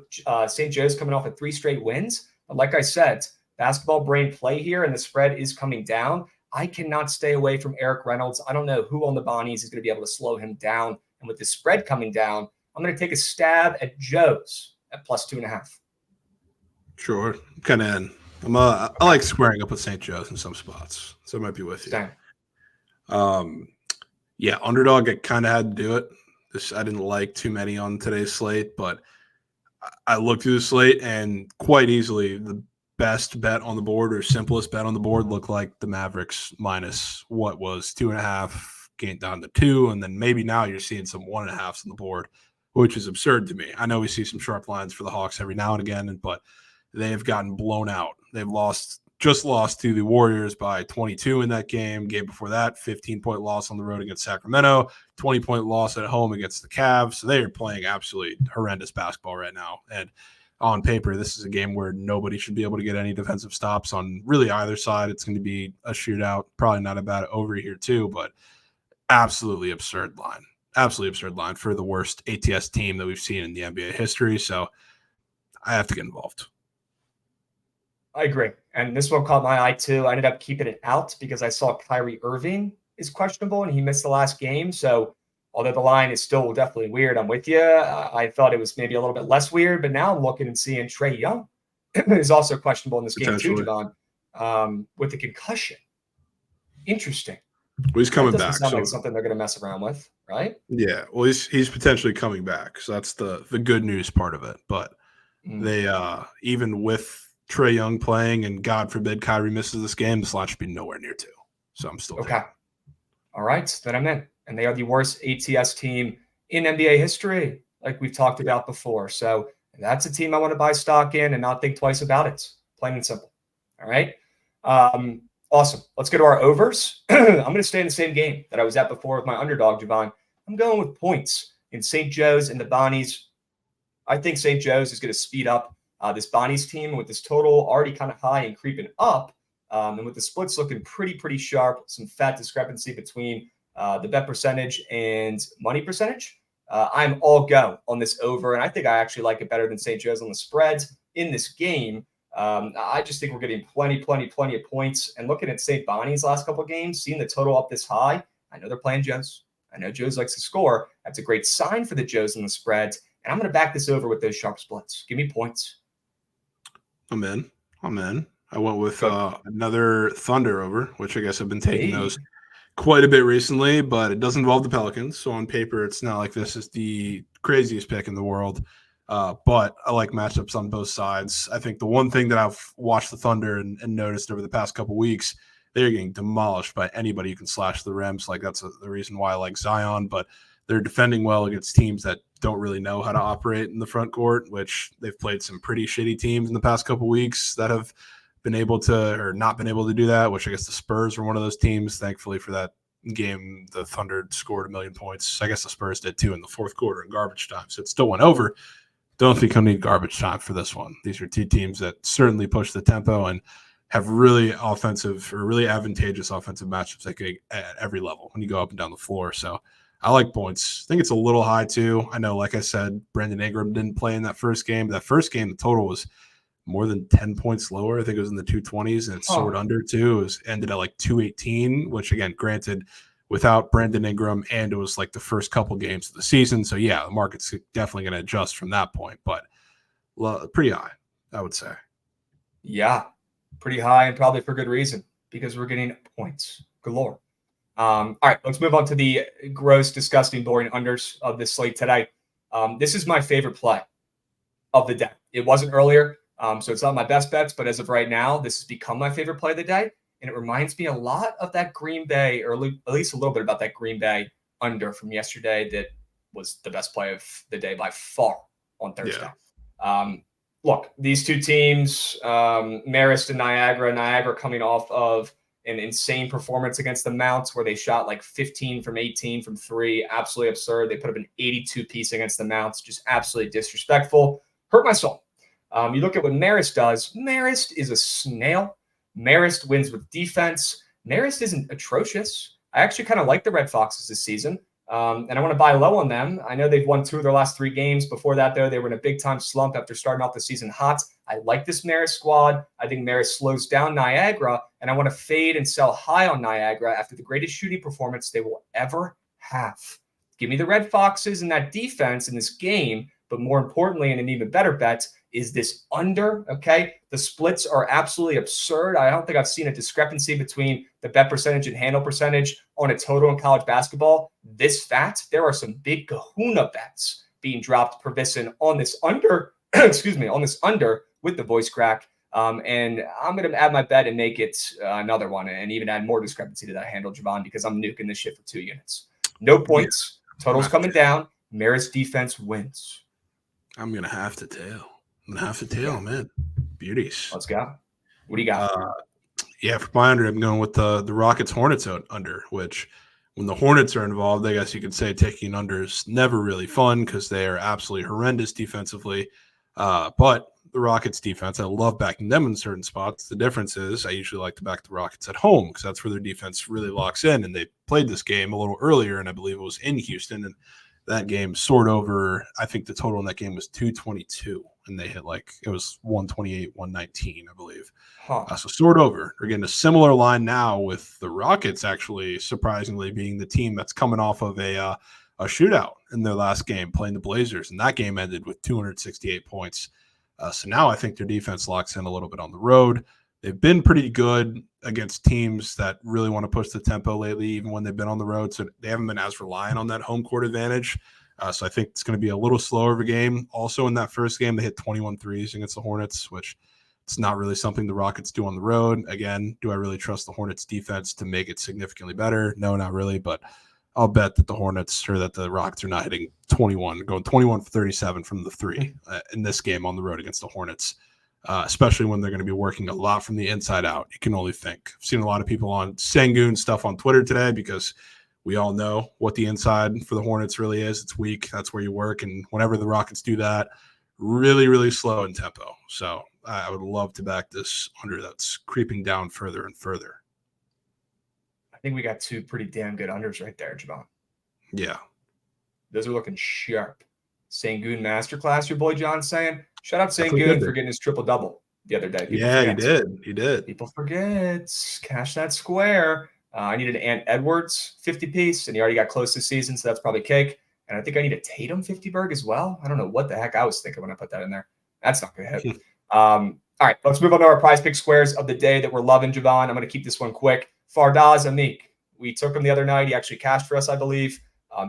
St. Joe's coming off of 3 straight wins. But like I said, basketball brain play here, and the spread is coming down. I cannot stay away from Eric Reynolds. I don't know who on the Bonnies is going to be able to slow him down. And with the spread coming down, I'm going to take a stab at Joe's at +2.5. Sure. Kind of in. I like squaring up with St. Joe's in some spots, so I might be with you. Same. Yeah, underdog, I kind of had to do it. I didn't like too many on today's slate, but I looked through the slate and quite easily the best bet on the board or simplest bet on the board looked like the Mavericks minus what was 2.5 gained down to 2, and then maybe now you're seeing some 1.5s on the board, which is absurd to me. I know we see some sharp lines for the Hawks every now and again, but they have gotten blown out. They've just lost to the Warriors by 22 in that game. Game before that, 15-point loss on the road against Sacramento, 20-point loss at home against the Cavs. So they are playing absolutely horrendous basketball right now. And on paper, this is a game where nobody should be able to get any defensive stops on really either side. It's going to be a shootout. Probably not a bad over here too, but absolutely absurd line. Absolutely absurd line for the worst ATS team that we've seen in the NBA history. So I have to get involved. I agree. And this one caught my eye too. I ended up keeping it out because I saw Kyrie Irving is questionable and he missed the last game. So although the line is still definitely weird, I'm with you. I thought it was maybe a little bit less weird, but now I'm looking and seeing Trae Young is also questionable in this game too, Javon, with the concussion. Interesting. Well, he's coming back. Sound like something they're going to mess around with, right? Yeah. Well, he's potentially coming back. So that's the good news part of it. But they even with Trae Young playing, and God forbid Kyrie misses this game, this line should be nowhere near 2. So I'm still okay. All right, then I'm in. And they are the worst ATS team in NBA history, like we've talked about before. So that's a team I want to buy stock in and not think twice about it. Plain and simple. All right. Awesome. Let's go to our overs. I'm going to stay in the same game that I was at before with my underdog, Javon. I'm going with points in St. Joe's and the Bonnies. I think St. Joe's is going to speed up this Bonnies team with this total already kind of high and creeping up. And with the splits looking pretty sharp, some fat discrepancy between the bet percentage and money percentage. I'm all go on this over, and I think I actually like it better than St. Joe's on the spreads in this game. I just think we're getting plenty of points. And looking at St. Bonnie's last couple of games, seeing the total up this high, I know they're playing Joe's. I know Joe's likes to score. That's a great sign for the Joe's on the spreads. And I'm going to back this over with those sharp splits. Give me points. I'm in. I went with another Thunder over, which I guess I've been taking those quite a bit recently, but it does involve the Pelicans. So on paper, it's not like this is the craziest pick in the world. But I like matchups on both sides. I think the one thing that I've watched the Thunder and noticed over the past couple weeks, they're getting demolished by anybody who can slash the rims. Like that's the reason why I like Zion, but they're defending well against teams that don't really know how to operate in the front court, which they've played some pretty shitty teams in the past couple weeks that have been able to or not been able to do that, which I guess the Spurs were one of those teams. Thankfully for that game, the Thunder scored 1 million points. I guess the Spurs did too in the fourth quarter in garbage time. So it still went over. Don't think he'll need garbage time for this one. These are two teams that certainly push the tempo and have really offensive or really advantageous offensive matchups at every level when you go up and down the floor. So I like points. I think it's a little high too. I know, like I said, Brandon Ingram didn't play in that first game. That first game, the total was more than 10 points lower. I think it was in the 220s, and it soared under too. It ended at like 218, which again, granted, without Brandon Ingram, and it was like the first couple games of the season. So yeah, the market's definitely going to adjust from that point, but pretty high, I would say. Yeah, pretty high, and probably for good reason, because we're getting points galore. All right, let's move on to the gross, disgusting, boring unders of this slate today. This is my favorite play of the day. It wasn't earlier, so it's not my best bets, but as of right now, this has become my favorite play of the day. And it reminds me a lot of that Green Bay, or at least a little bit about that Green Bay under from yesterday that was the best play of the day by far on Thursday. Yeah. Look, these two teams, Marist and Niagara coming off of an insane performance against the Mounts where they shot like 15 from 18 from 3. Absolutely absurd. They put up an 82 piece against the Mounts. Just absolutely disrespectful. Hurt my soul. You look at what Marist does. Marist is a snail. Marist wins with defense. Marist isn't atrocious. I actually kind of like the Red Foxes this season, and I want to buy low on them. I know they've won 2 of their last 3 games. Before that, though, they were in a big-time slump after starting off the season hot. I like this Marist squad. I think Marist slows down Niagara, and I want to fade and sell high on Niagara after the greatest shooting performance they will ever have. Give me the Red Foxes and that defense in this game, but more importantly, and an even better bet, is this under, okay? The splits are absolutely absurd. I don't think I've seen a discrepancy between the bet percentage and handle percentage on a total in college basketball this fat. There are some big kahuna bets being dropped per Visson on this under, on this under with the voice crack. And I'm going to add my bet and make it another one and even add more discrepancy to that handle, Javon, because I'm nuking this shit for 2 units. No points. Total's coming down. Marist defense wins. I'm going to have to tail. Man. Beauties. Let's go. What do you got? For my under, I'm going with the Rockets Hornets under, which when the Hornets are involved, I guess you could say taking unders never really fun because they are absolutely horrendous defensively. But the Rockets defense, I love backing them in certain spots. The difference is I usually like to back the Rockets at home because that's where their defense really locks in. And they played this game a little earlier, and I believe it was in Houston. And that game soared over, I think the total in that game was 222. And they hit it was 128, 119, I believe. So soared over. We're getting a similar line now with the Rockets actually surprisingly being the team that's coming off of a shootout in their last game playing the Blazers. And that game ended with 268 points. So now I think their defense locks in a little bit on the road. They've been pretty good against teams that really want to push the tempo lately, even when they've been on the road. So they haven't been as reliant on that home court advantage. So I think it's going to be a little slower of a game. Also, in that first game, they hit 21 threes against the Hornets, which it's not really something the Rockets do on the road. Again, do I really trust the Hornets defense to make it significantly better? No, not really. But I'll bet that the Rockets are not hitting 21, going 21 for 37 from the 3 in this game on the road against the Hornets, especially when they're going to be working a lot from the inside out. You can only think. I've seen a lot of people on Sengun stuff on Twitter today because we all know what the inside for the Hornets really is. It's weak. That's where you work. And whenever the Rockets do that, really, really slow in tempo. So I would love to back this under that's creeping down further and further. I think we got 2 pretty damn good unders right there, Javon. Yeah. Those are looking sharp. Sengun Masterclass, your boy John's saying. Shout out Sengun for getting his triple-double the other day. He did. People forget. Cash that square. I needed an Ant Edwards 50 piece, and he already got close this season, so that's probably cake. And I think I need a Tatum 50 burg as well. I don't know what the heck I was thinking when I put that in there. That's not going to hit. All right, let's move on to our prize pick squares of the day that we're loving, Javon. I'm going to keep this one quick. Fardaz Amik. We took him the other night. He actually cashed for us, I believe.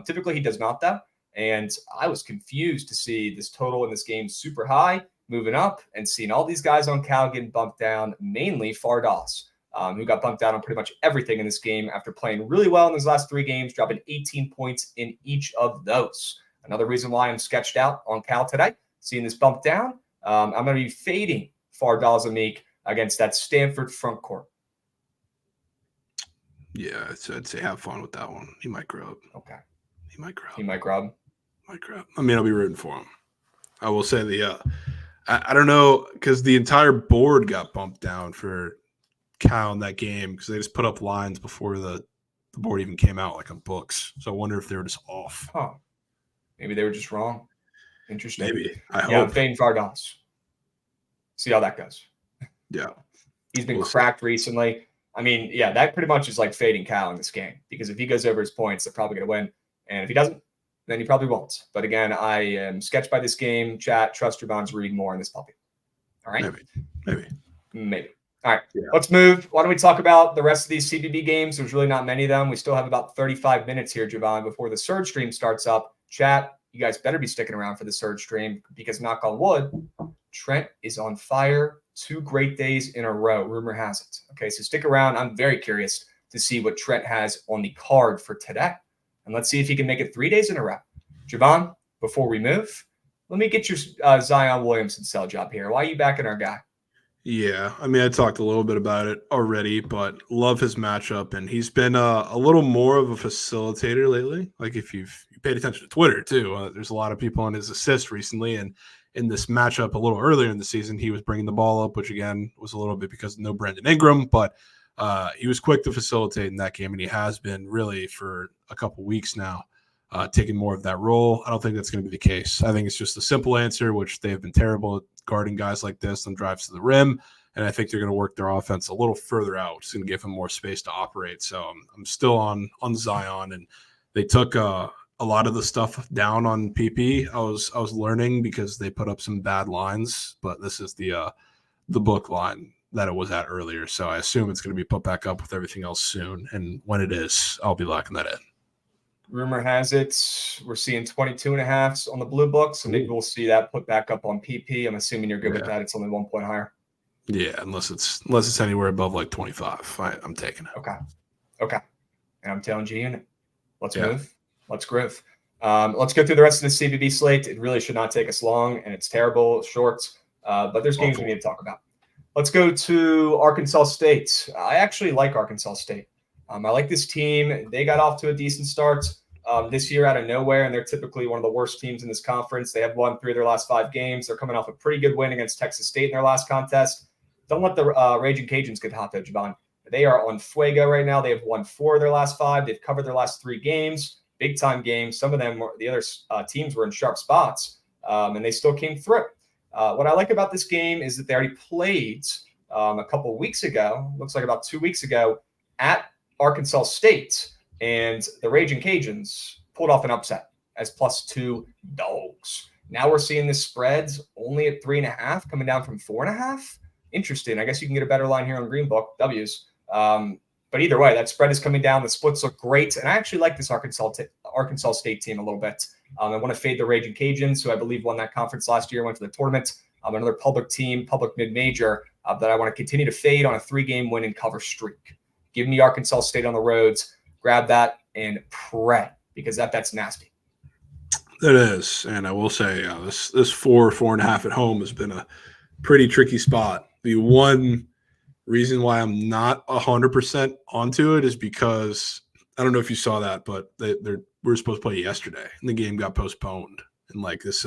Typically, he does not, though. And I was confused to see this total in this game super high, moving up, and seeing all these guys on Cal getting bumped down, mainly Fardaz. Who got bumped out on pretty much everything in this game after playing really well in his last 3 games, dropping 18 points in each of those. Another reason why I'm sketched out on Cal today, seeing this bump down. I'm going to be fading Fardal Zamik against that Stanford front court. Yeah, I'd say have fun with that one. He might grow up. Okay. He might grow up. He might grub. I mean, I'll be rooting for him. I will say I don't know, because the entire board got bumped down for Cal in that game because they just put up lines before the board even came out, like on books. So I wonder if they were just off. Huh. Maybe they were just wrong. Interesting. Maybe. I Yeah, I'm hope. fading Fardals. See how that goes. Yeah. He's been We'll see. cracked recently. I mean, yeah, that pretty much is like fading Cal in this game because if he goes over his points, they're probably going to win. And if he doesn't, then he probably won't. But again, I am sketched by this game. Chat, trust your bonds, read more on this puppy. All right? Maybe. All right, Yeah. Let's move. Why don't we talk about the rest of these CBB games? There's really not many of them. We still have about 35 minutes here, Javon, before the Surge stream starts up. Chat, you guys better be sticking around for the Surge stream because knock on wood, Trent is on fire. 2 great days in a row. Rumor has it. Okay, so stick around. I'm very curious to see what Trent has on the card for today. And let's see if he can make it 3 days in a row. Javon, before we move, let me get your Zion Williamson sell job here. Why are you backing our guy? Yeah, I mean, I talked a little bit about it already, but love his matchup, and he's been a little more of a facilitator lately. Like if you paid attention to Twitter too, there's a lot of people on his assist recently, and in this matchup a little earlier in the season, he was bringing the ball up, which again was a little bit because of no Brandon Ingram, but he was quick to facilitate in that game, and he has been really for a couple weeks now, taking more of that role. I don't think that's going to be the case. I think it's just a simple answer, which they've been terrible at guarding guys like this on drives to the rim, and I think they're going to work their offense a little further out. It's going to give him more space to operate. So I'm still on Zion, and they took a lot of the stuff down on PP. I was learning because they put up some bad lines, but this is the book line that it was at earlier. So I assume it's going to be put back up with everything else soon. And when it is, I'll be locking that in. Rumor has it we're seeing 22.5s on the blue books, so maybe we'll see that put back up on PP. I'm assuming you're good with that. It's only 1 point higher. Yeah, unless it's anywhere above like 25, I'm taking it. Okay. And I'm telling you, let's move. Let's groove. Let's go through the rest of the CBB slate. It really should not take us long, and it's terrible, it's short, but there's games we need to talk about. Let's go to Arkansas State. I actually like Arkansas State. I like this team. They got off to a decent start this year out of nowhere, and they're typically one of the worst teams in this conference. They have won 3 of their last 5 games. They're coming off a pretty good win against Texas State in their last contest. Don't let the Raging Cajuns get hot, though, Javon. They are on fuego right now. They have won 4 of their last 5. They've covered their last 3 games, big-time games. Some of them, the other teams were in sharp spots, and they still came through. What I like about this game is that they already played a couple weeks ago, looks like about 2 weeks ago, at Arkansas State, and the Raging Cajuns pulled off an upset as +2 dogs. Now we're seeing the spreads only at 3.5, coming down from 4.5. Interesting. I guess you can get a better line here on Green Book, W's. But either way, that spread is coming down. The splits look great, and I actually like this Arkansas State team a little bit. I want to fade the Raging Cajuns, who I believe won that conference last year, went to the tournament. Another public team, public mid-major, that I want to continue to fade on a 3-game win and cover streak. Give me Arkansas State on the roads. Grab that and pray, because that's nasty. It is, and I will say this 4.5 at home has been a pretty tricky spot. The one reason why I'm not 100% onto it is because I don't know if you saw that, but we were supposed to play yesterday, and the game got postponed. And like this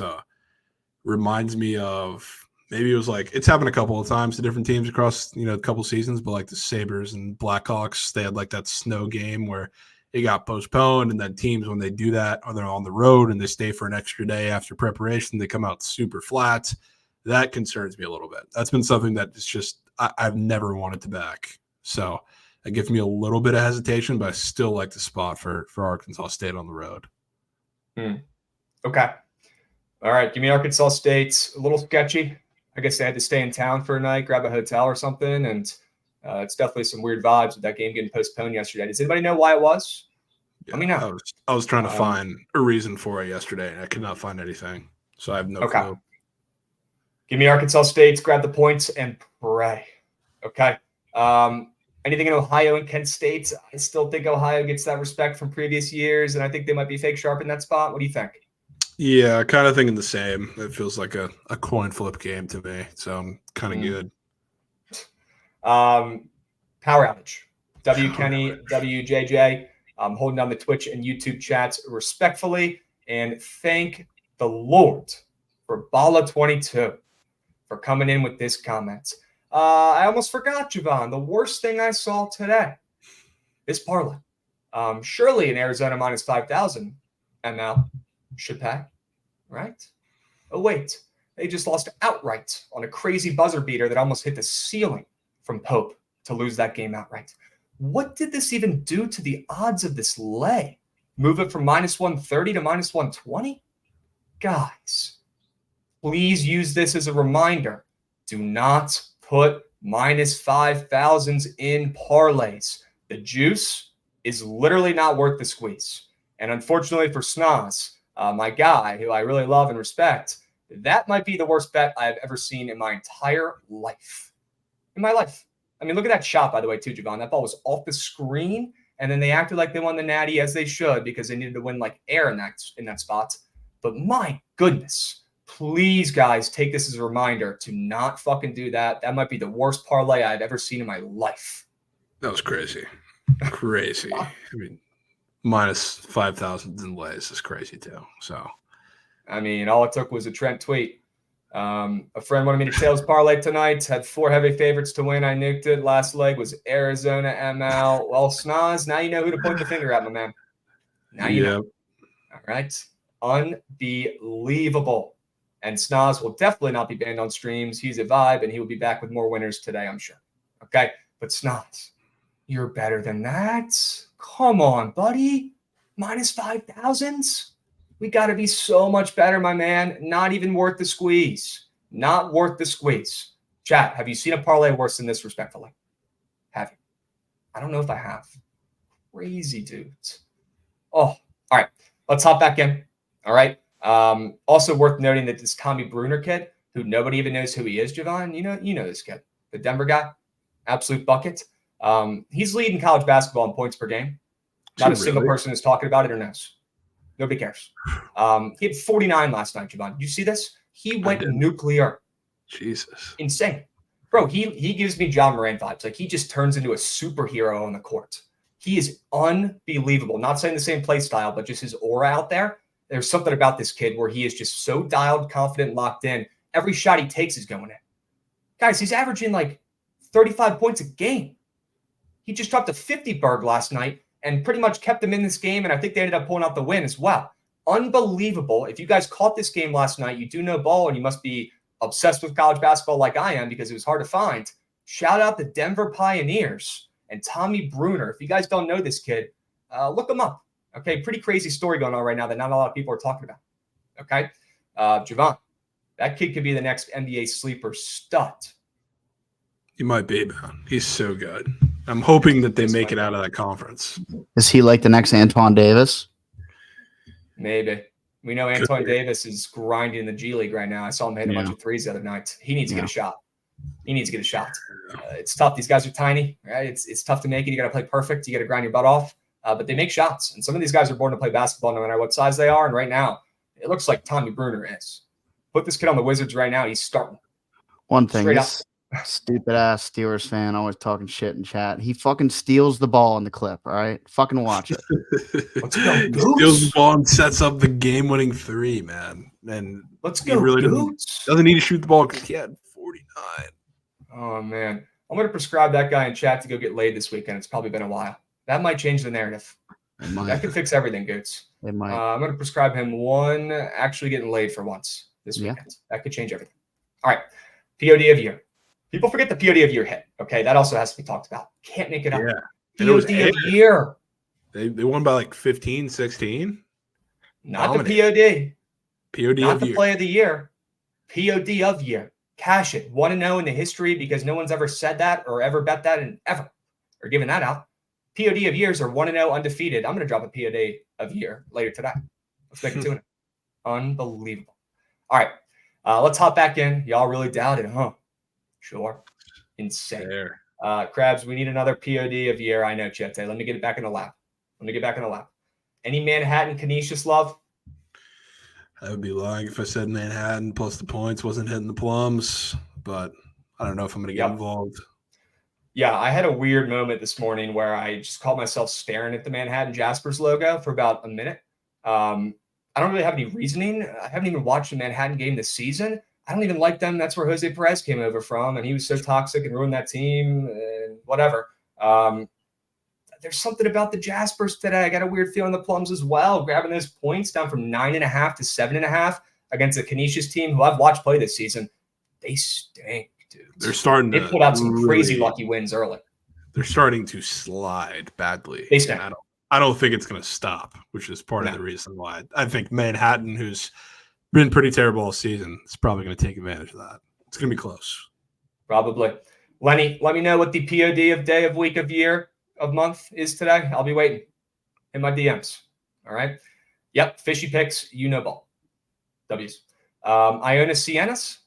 reminds me of, maybe it was like, it's happened a couple of times to different teams across a couple seasons, but like the Sabres and Blackhawks, they had like that snow game where it got postponed, and then teams, when they do that, or they're on the road and they stay for an extra day after preparation, they come out super flat. That concerns me a little bit. That's been something that is just I've never wanted to back. So it gives me a little bit of hesitation, but I still like the spot for Arkansas State on the road. Okay. All right. Give me Arkansas State. A little sketchy. I guess they had to stay in town for a night, grab a hotel or something. And it's definitely some weird vibes with that game getting postponed yesterday. Does anybody know why it was? Let me know. I was trying to find a reason for it yesterday, and I could not find anything. So I have no clue. Give me Arkansas State, grab the points, and pray. Okay. Anything in Ohio and Kent State? I still think Ohio gets that respect from previous years, and I think they might be fake sharp in that spot. What do you think? Yeah, kind of thinking the same. It feels like a coin flip game to me. So I'm kind of good. Power outage. W Kenny, WJJ. Holding down the Twitch and YouTube chats respectfully. And thank the Lord for Bala22 for coming in with this comment. I almost forgot, Javon. The worst thing I saw today is parlay. Surely in Arizona minus 5,000 ML should pay, right? Oh, wait. They just lost outright on a crazy buzzer beater that almost hit the ceiling from Pope to lose that game outright. What did this even do to the odds of this lay? Move it from minus 130 to minus 120? Guys, please use this as a reminder. Do not put minus 5,000s in parlays. The juice is literally not worth the squeeze. And unfortunately for Snoz, my guy, who I really love and respect, that might be the worst bet I've ever seen in my entire life. In my life. I mean, look at that shot, by the way, too, Javon. That ball was off the screen, and then they acted like they won the Natty, as they should, because they needed to win like air in that spot. But my goodness, please, guys, take this as a reminder to not fucking do that. That might be the worst parlay I've ever seen in my life. That was crazy. Crazy. I mean, minus 5,000 in lays is crazy too. So, I mean, all it took was a Trent tweet. A friend wanted me to tails parlay tonight. Had 4 heavy favorites to win. I nuked it. Last leg was Arizona ML. Well, Snoz, now you know who to point the finger at, my man. Now you know. All right. Unbelievable. And Snoz will definitely not be banned on streams. He's a vibe, and he will be back with more winners today, I'm sure. Okay? But Snoz, you're better than that. Come on, buddy. Minus 5,000s? We got to be so much better, my man. Not even worth the squeeze. Not worth the squeeze. Chat, have you seen a parlay worse than this, respectfully? Have you? I don't know if I have. Crazy dudes. Oh, all right. Let's hop back in. All right. Also worth noting that this Tommy Bruner kid, who nobody even knows who he is, Javon, you know this kid. The Denver guy. Absolute bucket. He's leading college basketball in points per game. Not a single person is talking about it or knows. Nobody cares. He had 49 last night, Javon. Did you see this? He went nuclear. Jesus. Insane. Bro, he gives me John Moran vibes. Like, he just turns into a superhero on the court. He is unbelievable. Not saying the same play style, but just his aura out there. There's something about this kid where he is just so dialed, confident, locked in. Every shot he takes is going in. Guys, he's averaging like 35 points a game. He just dropped a 50 berg last night and pretty much kept them in this game, and I think they ended up pulling out the win as well. Unbelievable. If you guys caught this game last night, you do know ball, and you must be obsessed with college basketball like I am because it was hard to find. Shout out the Denver Pioneers and Tommy Bruner. If you guys don't know this kid, look him up. Okay, pretty crazy story going on right now that not a lot of people are talking about. Okay, Javon, that kid could be the next NBA sleeper stud. He might be, man. He's so good. I'm hoping that they make it out of that conference. Is he like the next Antoine Davis? Maybe. We know Antoine Davis is grinding in the G League right now. I saw him hit a bunch of threes the other night. He needs to get a shot. It's tough. These guys are tiny, right? It's tough to make it. You got to play perfect. You got to grind your butt off. But they make shots. And some of these guys are born to play basketball no matter what size they are. And right now, it looks like Tommy Bruner is. Put this kid on the Wizards right now. He's starting. One thing. Straight up. Stupid ass Steelers fan always talking shit in chat. He fucking steals the ball in the clip. All right, fucking watch it. Let's go, Steals the ball and sets up the game-winning 3, man. And let's go, really doesn't need to shoot the ball because he had 49. Oh man, I'm gonna prescribe that guy in chat to go get laid this weekend. It's probably been a while. That might change the narrative. That could fix everything, Goots. It might. I'm gonna prescribe him one actually getting laid for once this weekend. That could change everything. All right, POD of year. People forget the POD of year hit. Okay, that also has to be talked about. Can't make it up. Yeah. POD of year. They won by like 15, 16. Not the POD. POD Not of the year. play of the year. POD of year. Cash it. 1-0 in the history because no one's ever said that or ever bet that and ever or given that out. POD of years are 1-0 undefeated. I'm going to drop a POD of year later today. Let's make it 2-0. Unbelievable. All right. Let's hop back in. Y'all really doubted, huh? Sure. Insane. Krabs, we need another POD of year. I know, Chete. Let me get it back in the lap. Any Manhattan Canisius love? I would be lying if I said Manhattan plus the points wasn't hitting the plums, but I don't know if I'm going to get Yep. involved. Yeah, I had a weird moment this morning where I just caught myself staring at the Manhattan Jaspers logo for about a minute. I don't really have any reasoning. I haven't even watched a Manhattan game this season. I don't even like them. That's where Jose Perez came over from, and he was so toxic and ruined that team and whatever. There's something about the Jaspers today. I got a weird feeling the Plums as well, grabbing those points down from 9.5 to 7.5 against a Canisius team who I've watched play this season. They stink, dude. They're starting They to pulled out some crazy really- lucky wins early. They're starting to slide badly. They stink. And I don't think it's going to stop, which is part of No. the reason why. I think Manhattan, who's been pretty terrible all season, is probably going to take advantage of that. It's going to be close. Probably. Lenny, let me know what the POD of day, of week, of year, of month is today. I'll be waiting in my DMs. All right. Yep. Fishy picks. You know ball. W's. Iona Sienas.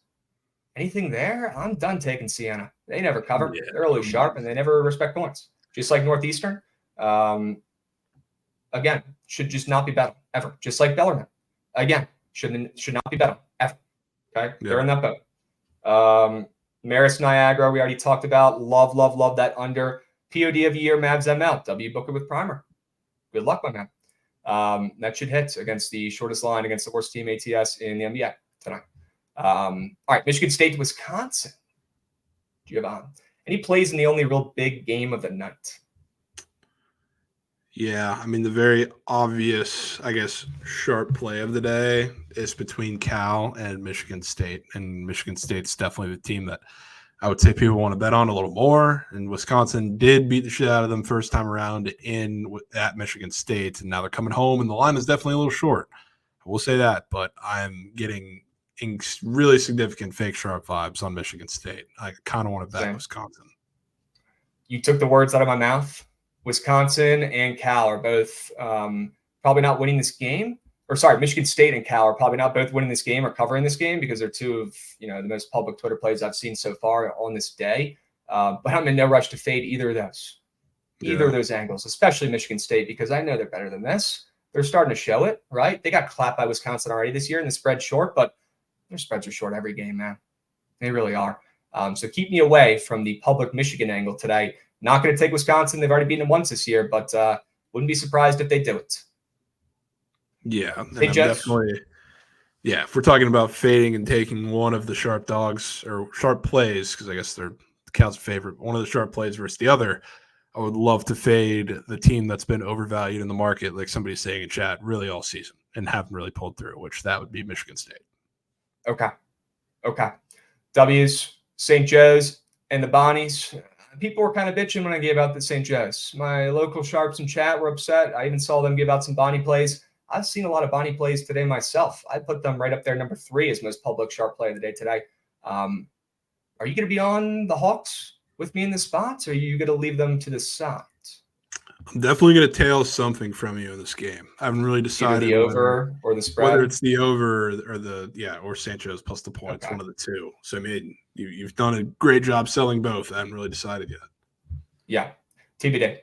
Anything there? I'm done taking Siena. They never cover. Yeah. They're really sharp and they never respect points. Just like Northeastern. Again, should just not be bet on ever. Just like Bellarmine. Again, should not be bet on ever. Okay. Yeah. They're in that boat. Marist Niagara, we already talked about. Love that under. POD of year, Mavs ML. W Booker with Primer. Good luck, my man. That should hit against the shortest line against the worst team ATS in the NBA tonight. All right, Michigan State, Wisconsin. Giovanni. Any plays in the only real big game of the night? Yeah, I mean, the very obvious, I guess, sharp play of the day is between Cal and Michigan State. And Michigan State's definitely the team that I would say people want to bet on a little more. And Wisconsin did beat the shit out of them first time around at Michigan State. And now they're coming home, and the line is definitely a little short. I will say that, but I'm getting really significant fake sharp vibes on Michigan State. I kind of want to bet Same. Wisconsin. You took the words out of my mouth. Wisconsin and Cal are both probably not winning this game. Or sorry, Michigan State and Cal are probably not both winning this game or covering this game because they're two of the most public Twitter plays I've seen so far on this day. But I'm in no rush to fade either of those. Either of those angles, especially Michigan State, because I know they're better than this. They're starting to show it, right? They got clapped by Wisconsin already this year and the spread's short, but their spreads are short every game, man. They really are. So keep me away from the public Michigan angle today. Not going to take Wisconsin. They've already beaten them once this year, but wouldn't be surprised if they do it. Yeah, and Hey, I'm Jets. definitely. Yeah, if we're talking about fading and taking one of the sharp dogs or sharp plays, because I guess they're Cal's favorite, one of the sharp plays versus the other, I would love to fade the team that's been overvalued in the market, like somebody's saying in chat, really all season and haven't really pulled through, which that would be Michigan State. Okay. W's, St. Joe's, and the Bonnies. People were kind of bitching when I gave out the St. Joe's. My local sharps in chat were upset. I even saw them give out some Bonnie plays. I've seen a lot of Bonnie plays today myself. I put them right up there, number 3 as most public sharp play of the day today. Are you going to be on the Hawks with me in the spots, or are you going to leave them to the side? I'm definitely going to tail something from you in this game. I haven't really Either decided the over or the spread. whether it's the over or Sancho's plus the points, Okay. one of the two. So I mean, you've done a great job selling both. I haven't really decided yet. Yeah, TBD.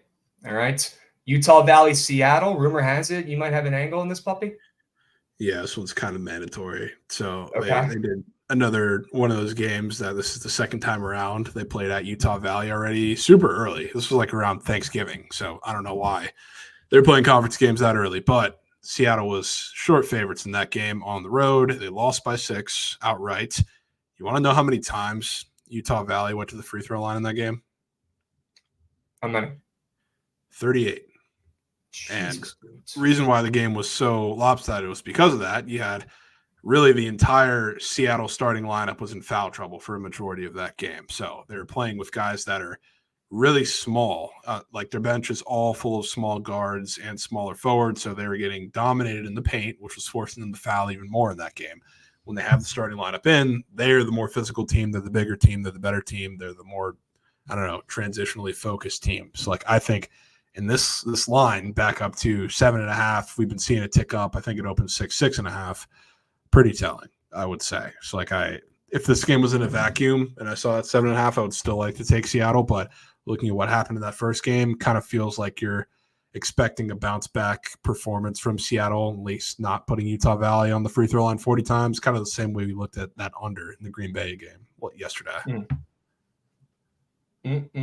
All right. Utah Valley, Seattle. Rumor has it you might have an angle in this puppy. Yeah, this one's kind of mandatory. So Okay. they did another one of those games that this is the second time around. They played at Utah Valley already super early. This was like around Thanksgiving. So I don't know why they're playing conference games that early, but Seattle was short favorites in that game on the road. They lost by 6 outright. You want to know how many times Utah Valley went to the free throw line in that game? How many? 38. And Jesus, dude. Reason why the game was so lopsided was because of that. You had really the entire Seattle starting lineup was in foul trouble for a majority of that game. So they were playing with guys that are really small. Like their bench is all full of small guards and smaller forwards. So they were getting dominated in the paint, which was forcing them to foul even more in that game. When they have the starting lineup in, they're the more physical team. They're the bigger team. They're the better team. They're the more, transitionally focused team. So like I think in this line back up to 7.5, we've been seeing it tick up. I think it opened 6.5. Pretty telling, I would say. So like if this game was in a vacuum and I saw that 7.5, I would still like to take Seattle. But looking at what happened in that first game, kind of feels like if expecting a bounce back performance from Seattle, at least not putting Utah Valley on the free throw line 40 times, kind of the same way we looked at that under in the Green Bay game yesterday. Let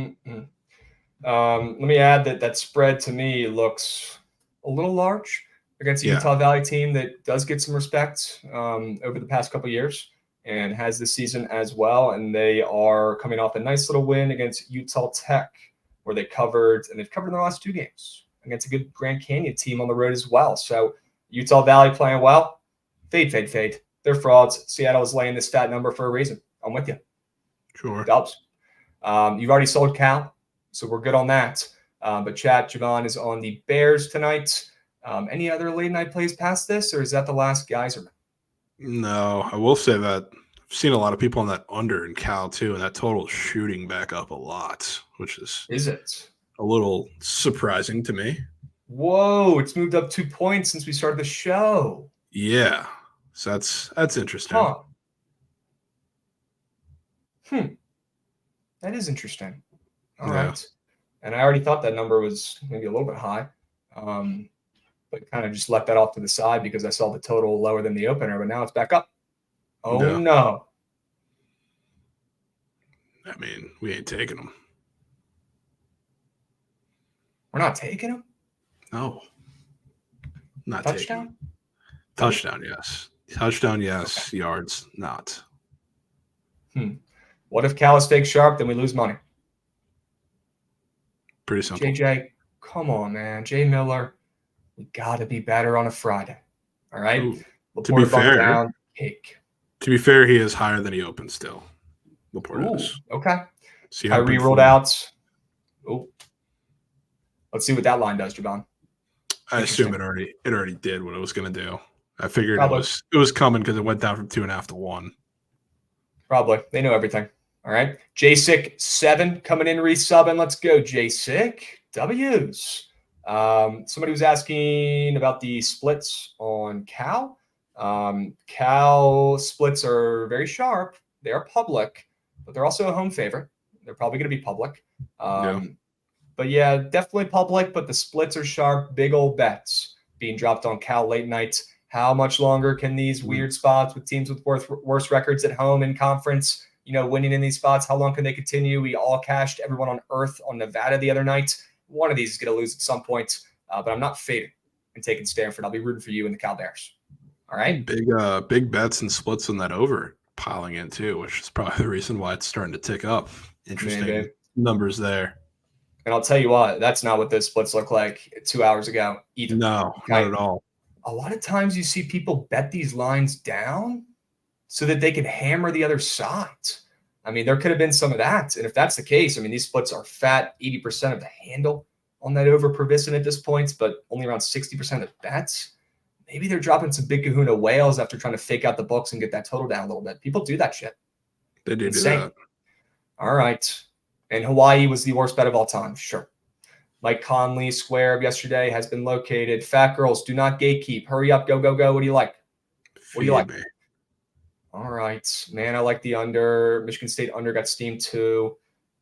me add that spread to me looks a little large against a Utah Valley team that does get some respect over the past couple of years and has this season as well. And they are coming off a nice little win against Utah Tech, where they've covered in their last 2 games against a good Grand Canyon team on the road as well. So Utah Valley playing well. Fade. They're frauds. Seattle is laying this fat number for a reason. I'm with you. Sure. Dubs. You've already sold Cal, so we're good on that. But chat, Javon is on the Bears tonight. Any other late night plays past this, or is that the last Geyserman? No, I will say that I've seen a lot of people on that under in Cal too, and that total is shooting back up a lot, which is it a little surprising to me. Whoa, it's moved up 2 points since we started the show. Yeah, so that's interesting. Huh. That is interesting. All right. And I already thought that number was maybe a little bit high, but kind of just let that off to the side because I saw the total lower than the opener, but now it's back up. Oh, no. I mean, we ain't taking them. We're not taking them? No. Not Touchdown? taking them. Touchdown, yes. Touchdown, yes. Okay. Yards, not. What if Cal is fake sharp, then we lose money? Pretty simple. JJ, come on, man. Jay Miller, we got to be better on a Friday. All right? Ooh, to be fair, down, cake. To be fair, he is higher than he opened still. Laporte is. Okay. See I re-rolled out. Oh. Let's see what that line does, Javon. I assume it already did what it was going to do. I figured it was coming because it went down from 2.5 to 1. Probably. They know everything. All right. J-Sick 7 coming in, resubbing. Let's go, J-Sick. W's. Somebody was asking about the splits on Cal. Cal splits are very sharp. They are public, but they're also a home favorite. They're probably going to be public. But yeah, definitely public, but the splits are sharp. Big old bets being dropped on Cal late nights. How much longer can these weird spots with teams with worse records at home in conference, winning in these spots, how long can they continue? We all cashed everyone on earth on Nevada the other night. One of these is going to lose at some point, but I'm not fading and taking Stanford. I'll be rooting for you and the Cal Bears. All right. Big bets and splits on that over piling in too, which is probably the reason why it's starting to tick up. Interesting numbers there. And I'll tell you what, that's not what those splits look like 2 hours ago either. No, not at all. A lot of times you see people bet these lines down so that they can hammer the other side. I mean, there could have been some of that. And if that's the case, I mean, these splits are fat, 80% of the handle on that over per Visson at this point, but only around 60% of the bets. Maybe they're dropping some big kahuna whales after trying to fake out the books and get that total down a little bit. People do that shit. They do that. All right. And Hawaii was the worst bet of all time. Sure. Mike Conley square yesterday has been located. Fat girls, do not gatekeep. Hurry up. Go, go, go. What do you like? What do you like? All right. Man, I like the under. Michigan State under got steamed too.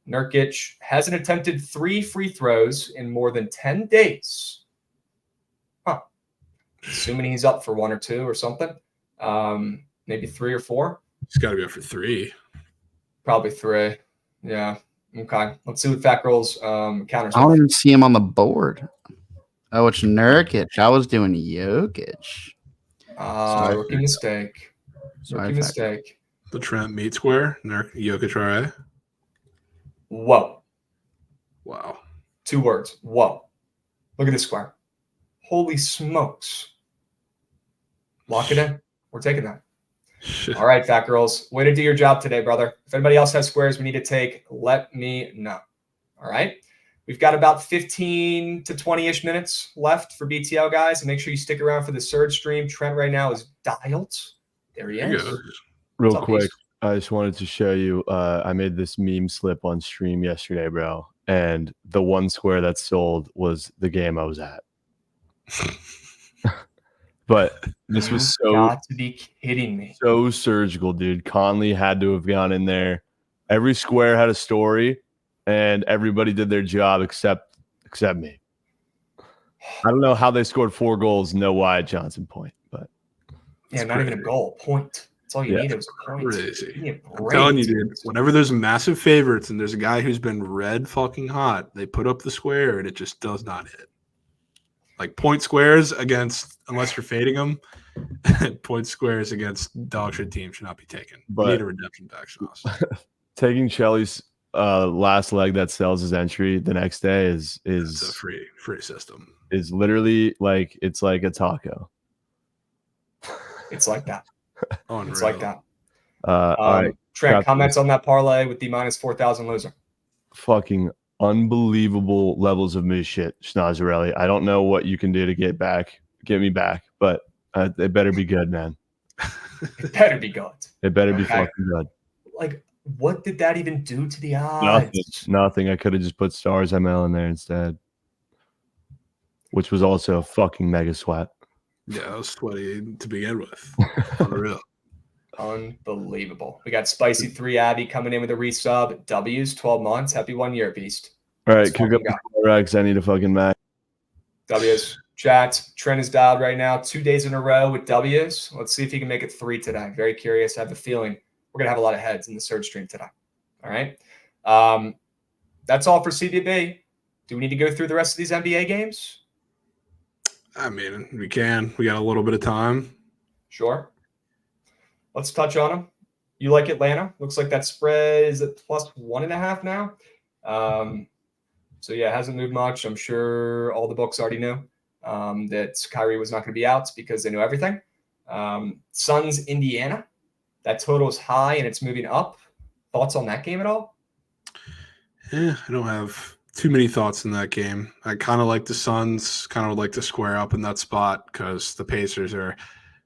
Nurkic hasn't attempted 3 free throws in more than 10 days. Assuming he's up for 1 or 2 or something. Maybe 3 or 4. He's got to be up for 3. Probably 3. Yeah. Okay. Let's see what Fat Girls counters. I don't even see him on the board. Oh, it's Nurkic. I was doing Jokic. Rookie mistake. Rookie mistake. The Trent meat square. Jokic RA. Whoa. Wow. 2 words. Whoa. Look at this square. Holy smokes. Lock it in. We're taking that. All right, Fat Girls. Way to do your job today, brother. If anybody else has squares we need to take, let me know. All right. We've got about 15 to 20-ish minutes left for BTL, guys. And make sure you stick around for the Surge stream. Trent right now is dialed. There he is. Real quick, I just wanted to show you. I made this meme slip on stream yesterday, bro. And the 1 square that sold was the game I was at. But this was so got to be kidding me. So surgical, dude. Conley had to have gone in there. Every square had a story, and everybody did their job except me. I don't know how they scored 4 goals, no Wyatt Johnson point, but Yeah, It's not even a crazy. goal. Point. That's all you Yeah. need. It was a point. Crazy. Give me a I'm break, telling you, dude. Whenever there's massive favorites and there's a guy who's been red fucking hot, they put up the square and it just does not hit. Like point squares against, unless you're fading them, point squares against dog shit teams should not be taken. But- Need a redemption back, Schnoz. taking Shelly's last leg that sells his entry the next day It's a is free system. literally like it's like a taco. It's like that. Unreal. It's like that. All right, Trent, Copy. comments on that parlay with the minus 4,000 loser. fucking unbelievable levels of moose shit, Schnazarelli. I don't know what you can do to get me back, but it better be good, man. It better be good. It better be Okay. fucking good. Like, what did that even do to the odds? Nothing. I could have just put Stars ML in there instead, which was also a fucking mega sweat. Yeah, I was sweaty to begin with. Unreal. Unbelievable. We got Spicy 3 Abby coming in with a resub. W's 12 months. Happy 1 year, Beast. All right, Let's cook up fucking the Rex. I need a fucking Mac. W's. Chat. Trent is dialed right now. 2 days in a row with W's. Let's see if he can make it 3 today. Very curious. I have a feeling we're going to have a lot of heads in the Surge stream today. All right. That's all for CDB. Do we need to go through the rest of these NBA games? I mean, we can. We got a little bit of time. Sure. Let's touch on them. You like Atlanta? Looks like that spread is at plus 1.5 now. So yeah, it hasn't moved much. I'm sure all the books already knew that Kyrie was not going to be out because they know everything. Suns, Indiana. That total is high and it's moving up. Thoughts on that game at all? Yeah, I don't have too many thoughts in that game. I kind of like the Suns, kind of would like to square up in that spot because the Pacers are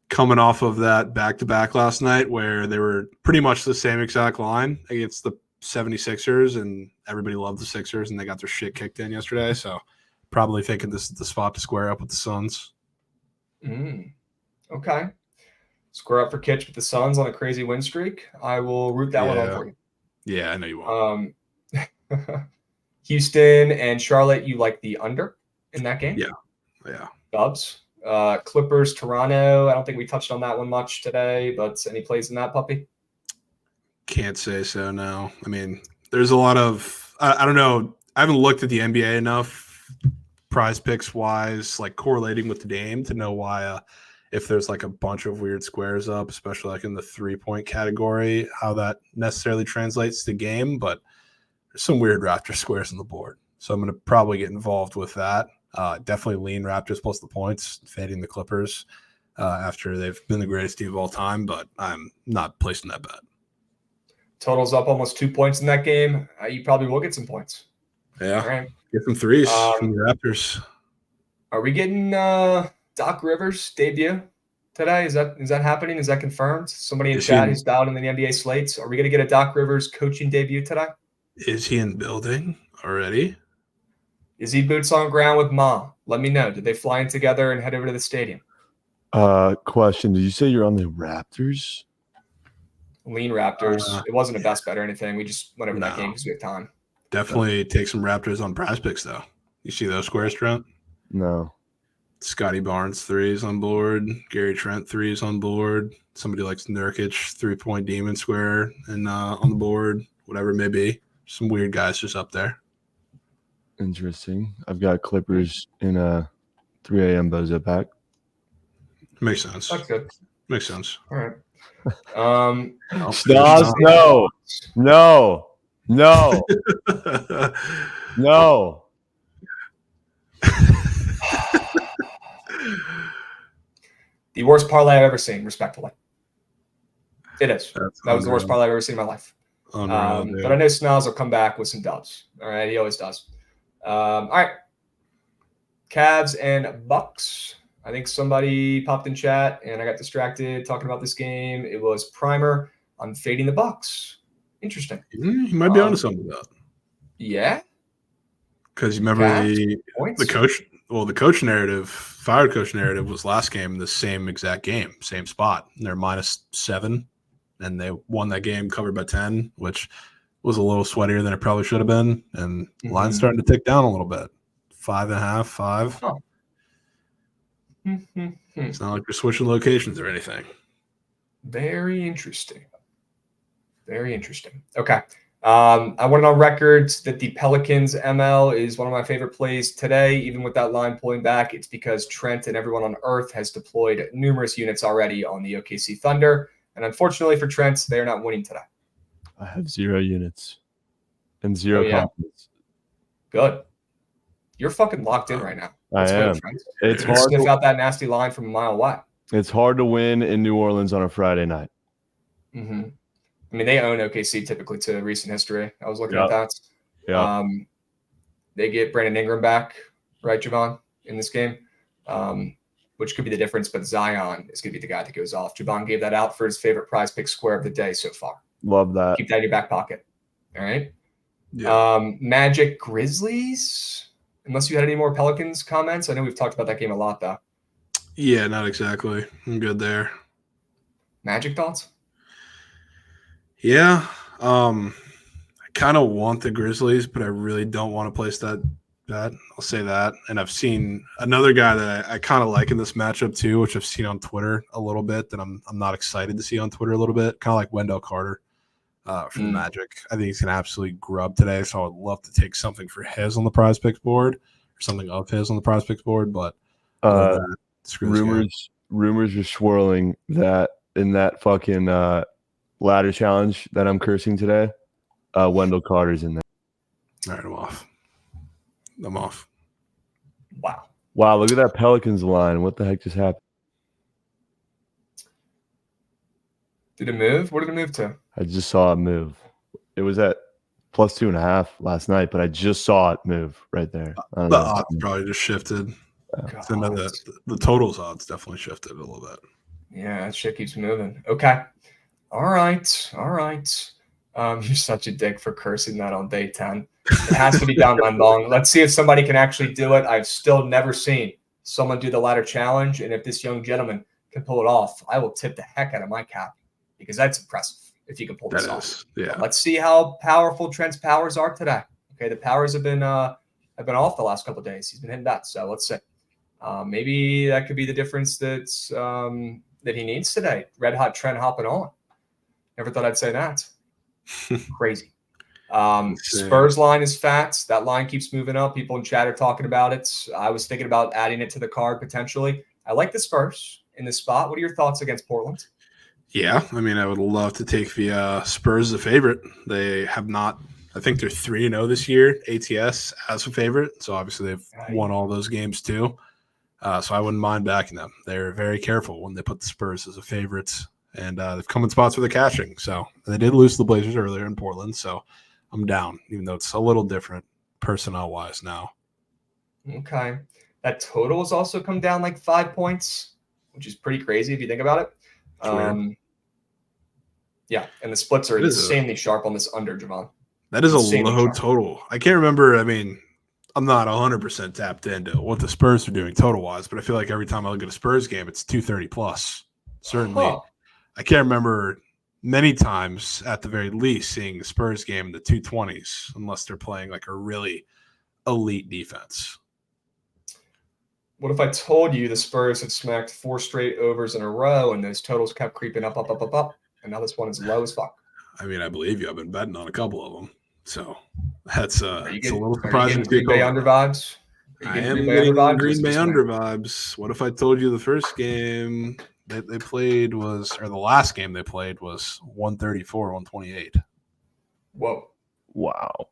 coming off of that back-to-back last night where they were pretty much the same exact line against the 76ers, and everybody loved the Sixers, and they got their shit kicked in yesterday. So probably thinking this is the spot to square up with the Suns. Okay. Square up for Kitch with the Suns on a crazy win streak. I will root that one on Yeah. for you. Yeah, I know you won't. Houston and Charlotte, you like the under in that game? Yeah. Dubs. Clippers, Toronto. I don't think we touched on that one much today, but any plays in that puppy? Can't say so, no. I mean, there's a lot of I don't know. I haven't looked at the NBA enough prize picks wise, like correlating with the game to know why if there's like a bunch of weird squares up, especially like in the 3-point category, how that necessarily translates to game. But there's some weird Raptor squares on the board. So I'm going to probably get involved with that. Definitely lean Raptors plus the points, fading the Clippers after they've been the greatest team of all time, but I'm not placing that bet. Total's up almost 2 points in that game. You probably will get some points. Yeah. All right. Get some threes from the Raptors. Are we getting Doc Rivers debut today? Is that happening? Is that confirmed? Somebody in Is chat he- who's dialed in the NBA slates. Are we going to get a Doc Rivers coaching debut today? Is he in building already? Is he boots on ground with Ma? Let me know. Did they fly in together and head over to the stadium? Question: did you say you're on the Raptors? Lean Raptors. It wasn't a best bet or anything. We just went over that No. game because we have time. Definitely take some Raptors on prize picks, though. You see those squares, Trent? No. Scotty Barnes threes on board. Gary Trent threes on board. Somebody likes Nurkic 3-point demon square and on the board. Whatever it may be. Some weird guys just up there. Interesting. I've got Clippers in a 3 a.m. Bozo pack. Makes sense. That's good. Makes sense. All right. No, Stars, no, no, no, no. The worst parlay I've ever seen, respectfully. It is. That's That was the worst unreal. parlay I've ever seen in my life. Unreal, dude. But I know Snaz will come back with some dubs. All right. He always does. All right. Cavs and Bucks. I think somebody popped in chat and I got distracted talking about this game. It was Primer. I'm fading the Bucks. Interesting. You might be onto something with that. Yeah. Because you remember Cavs? Points? the coach. Well, the coach narrative, fired coach narrative, was last game the same exact game, same spot. And they're -7, and they won that game covered by 10, which was a little sweatier than it probably should have been. And line's starting to tick down a little bit. 5.5, 5. Oh. It's not like you're switching locations or anything. Very interesting. Very interesting. Okay. I went on record that the Pelicans ML is one of my favorite plays today. Even with that line pulling back, it's because Trent and everyone on Earth has deployed numerous units already on the OKC Thunder. And unfortunately for Trent, they're not winning today. I have 0 units and 0 Oh, yeah? confidence. Good. You're fucking locked in right now. I Let's go, am. Trent. It's You hard. sniff out that nasty line from a mile away. It's hard to win in New Orleans on a Friday night. Mm-hmm. I mean, they own OKC typically to recent history. I was looking at that. Yeah. They get Brandon Ingram back, right, Javon, in this game, which could be the difference. But Zion is going to be the guy that goes off. Javon gave that out for his favorite prize pick square of the day so far. Love that. Keep that in your back pocket. All right. Yeah. Magic Grizzlies. Unless you had any more Pelicans comments. I know we've talked about that game a lot, though. Yeah, not exactly. I'm good there. Magic thoughts? Yeah. I kind of want the Grizzlies, but I really don't want to place that bet. I'll say that. And I've seen another guy that I kind of like in this matchup too, which I've seen on Twitter a little bit that I'm not excited to see on Twitter a little bit. Kind of like Wendell Carter for the Magic. I think he's going to absolutely grub today. So I would love to take something for his on the prize picks board or something of his on the prize picks board. But screw this game. Rumors are swirling that in that fucking ladder challenge that I'm cursing today, Wendell Carter's in there. All right, I'm off. Wow. Wow, look at that Pelicans line. What the heck just happened? Did it move? What did it move to? I just saw it move. It was at +2.5 last night, but I just saw it move right there. I don't The know. odds probably just shifted. God. So no, the totals odds definitely shifted a little bit. Yeah, that shit keeps moving. Okay. All right. You're such a dick for cursing that on day 10. It has to be done, Lembong. Let's see if somebody can actually do it. I've still never seen someone do the ladder challenge. And if this young gentleman can pull it off, I will tip the heck out of my cap because that's impressive if you can pull this That off. is, yeah. Let's see how powerful Trent's powers are today. Okay, the powers have been off the last couple of days. He's been hitting that. So let's see. Maybe that could be the difference that he needs today. Red hot Trent hopping on. Never thought I'd say that. Crazy. Spurs line is fat. That line keeps moving up. People in chat are talking about it. I was thinking about adding it to the card potentially. I like the Spurs in this spot. What are your thoughts against Portland? Yeah, I mean, I would love to take the Spurs as a favorite. They have not. I think they're 3-0 this year. ATS as a favorite, so obviously they've won all those games too. So I wouldn't mind backing them. They're very careful when they put the Spurs as a favorite, and they've come in spots where they're cashing. So they did lose to the Blazers earlier in Portland, so I'm down, even though it's a little different personnel-wise now. Okay. That total has also come down like 5 points, which is pretty crazy if you think about it. Yeah, and the splits are insanely sharp on this under, Javon. That is a low total. I can't remember. I mean, I'm not 100% tapped into what the Spurs are doing total-wise, but I feel like every time I look at a Spurs game, it's 230 plus. Certainly. I can't remember many times at the very least seeing the Spurs game in the 220s unless they're playing like a really elite defense. What if I told you the Spurs had smacked 4 straight overs in a row and those totals kept creeping up, and now this one is low as fuck? I mean, I believe you. I've been betting on a couple of them, so that's it's a little Are surprising. you getting Green Bay under vibes? I am getting Green Bay under vibes. What if I told you the first game that they played was, or the last game they played was 134, 128? Whoa. Wow.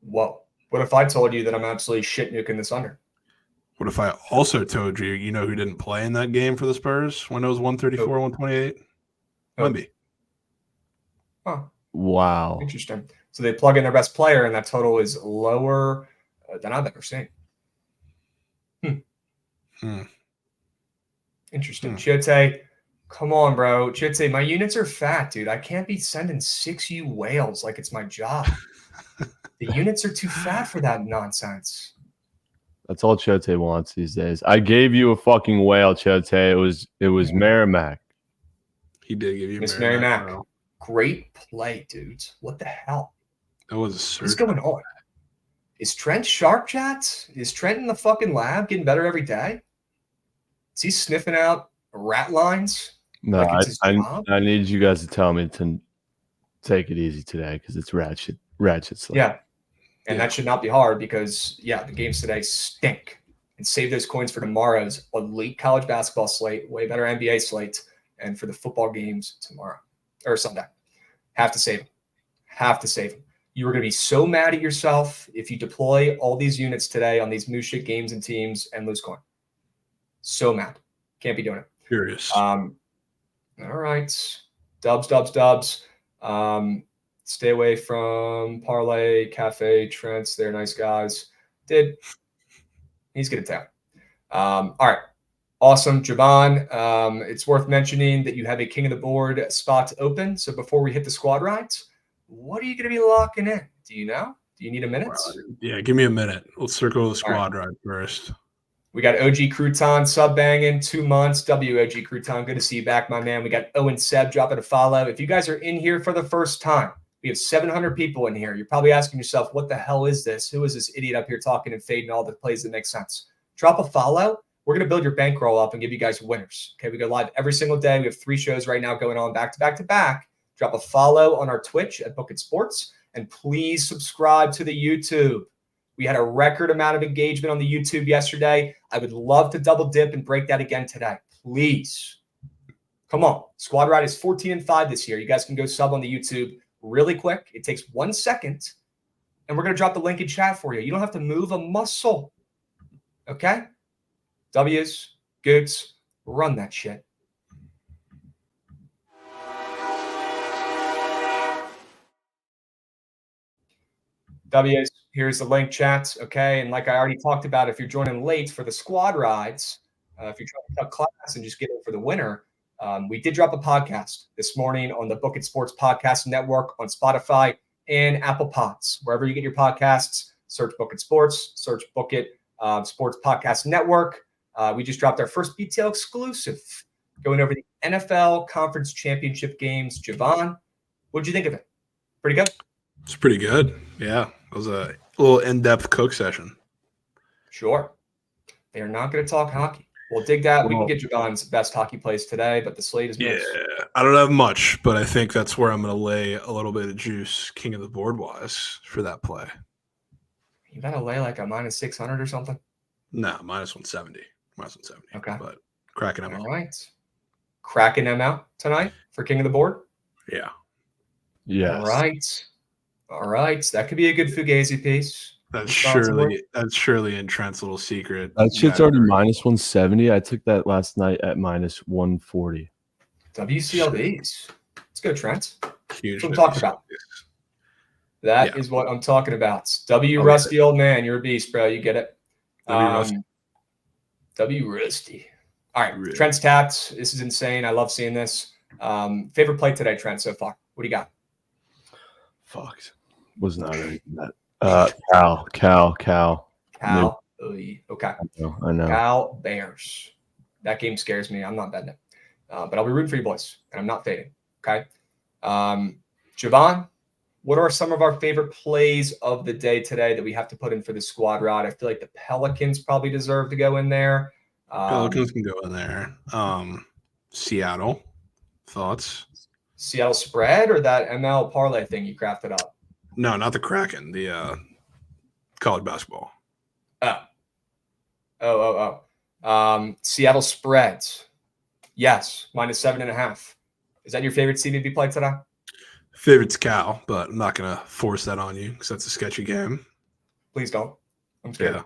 What if I told you that I'm absolutely shit nuking this under? What if I also told you, who didn't play in that game for the Spurs when it was 134, 128? Wemby. Huh. Wow. Interesting. So they plug in their best player, and that total is lower than I've ever seen. Interesting. Chiote, come on, bro. Chiote, my units are fat, dude. I can't be sending 6U whales like it's my job. The units are too fat for that nonsense. That's all Chote wants these days. I gave you a fucking whale, Chote. It was Merrimack. He did give you Miss Merrimack. Great play, dudes. What the hell? That was a surge. What's going on? Is Trent sharp, chat? Is Trent in the fucking lab getting better every day? Is he sniffing out rat lines? No, Like it's his job? I need you guys to tell me to take it easy today because it's ratchet stuff. Yeah. And that should not be hard because, the games today stink. And save those coins for tomorrow's elite college basketball slate, way better NBA slate, and for the football games tomorrow or Sunday. Have to save them. Have to save them. You are going to be so mad at yourself if you deploy all these units today on these moose shit games and teams and lose coin. So mad. Can't be doing it. Curious. All right. Dubs. Stay away from Parlay, Cafe, Trent's. They're nice guys. He's good at that. All right. Awesome. Javon, it's worth mentioning that you have a king of the board spot open. So before we hit the squad rides, what are you going to be locking in? Do you know? Do you need a minute? Yeah, give me a minute. Let's circle the squad ride first. We got OG Crouton sub banging 2 months. OG Crouton, good to see you back, my man. We got Owen Seb dropping a follow. If you guys are in here for the first time, we have 700 people in here. You're probably asking yourself, what the hell is this? Who is this idiot up here talking and fading all the plays that make sense? Drop a follow. We're going to build your bankroll up and give you guys winners. Okay, we go live every single day. We have 3 shows right now going on back to back to back. Drop a follow on our Twitch at Book It Sports. And please subscribe to the YouTube. We had a record amount of engagement on the YouTube yesterday. I would love to double dip and break that again today. Please. Come on. Squad Ride is 14-5 this year. You guys can go sub on the YouTube really quick. It takes 1 second. And we're going to drop the link in chat for you. You don't have to move a muscle. Okay? W's, goods, run that shit. W's, here's the link, chat. Okay. And like I already talked about, if you're joining late for the squad rides, if you're trying to cut class and just get in for the winner, we did drop a podcast this morning on the Book It Sports Podcast Network on Spotify and Apple Pods. Wherever you get your podcasts, search Book It Sports, search Book It Sports Podcast Network. We just dropped our first BTL exclusive going over the NFL Conference Championship games. Javon, what'd you think of it? Pretty good? It's pretty good. Yeah. It was a little in-depth cook session. Sure. They are not going to talk hockey. We'll dig that. We can get Javon's best hockey plays today, but the slate is mixed. Yeah. I don't have much, but I think that's where I'm going to lay a little bit of juice, king of the board wise, for that play. You got to lay like a minus 600 or something? No, minus 170. Minus 170. Okay. But cracking them All out. right. Cracking them out tonight for king of the board? Yeah. Yes. All right. That could be a good Fugazi piece. That's surely in Trent's little secret. That shit's already minus 170. I took that last night at minus 140. WCLBs. Let's go, Trent. Huge. That's what I'm talking about. That is what I'm talking about. Rusty, old man. You're a beast, bro. You get it. Rusty. All right. Really? Trent's tapped. This is insane. I love seeing this. Favorite play today, Trent, so far? What do you got? Fuck. Was not ready for that. Cal. Cal. Okay. I know. Cal Bears. That game scares me. I'm not betting it. But I'll be rooting for you boys, and I'm not fading. Okay. Javon, what are some of our favorite plays of the day today that we have to put in for the squad rod? I feel like the Pelicans probably deserve to go in there. Pelicans can go in there. Seattle. Thoughts? Seattle spread or that ML parlay thing you crafted up? No, not the Kraken. The college basketball. Seattle spreads. Yes, minus 7.5. Is that your favorite CBB play today? Favorite's Cal, but I'm not going to force that on you because that's a sketchy game. Please don't. I'm scared.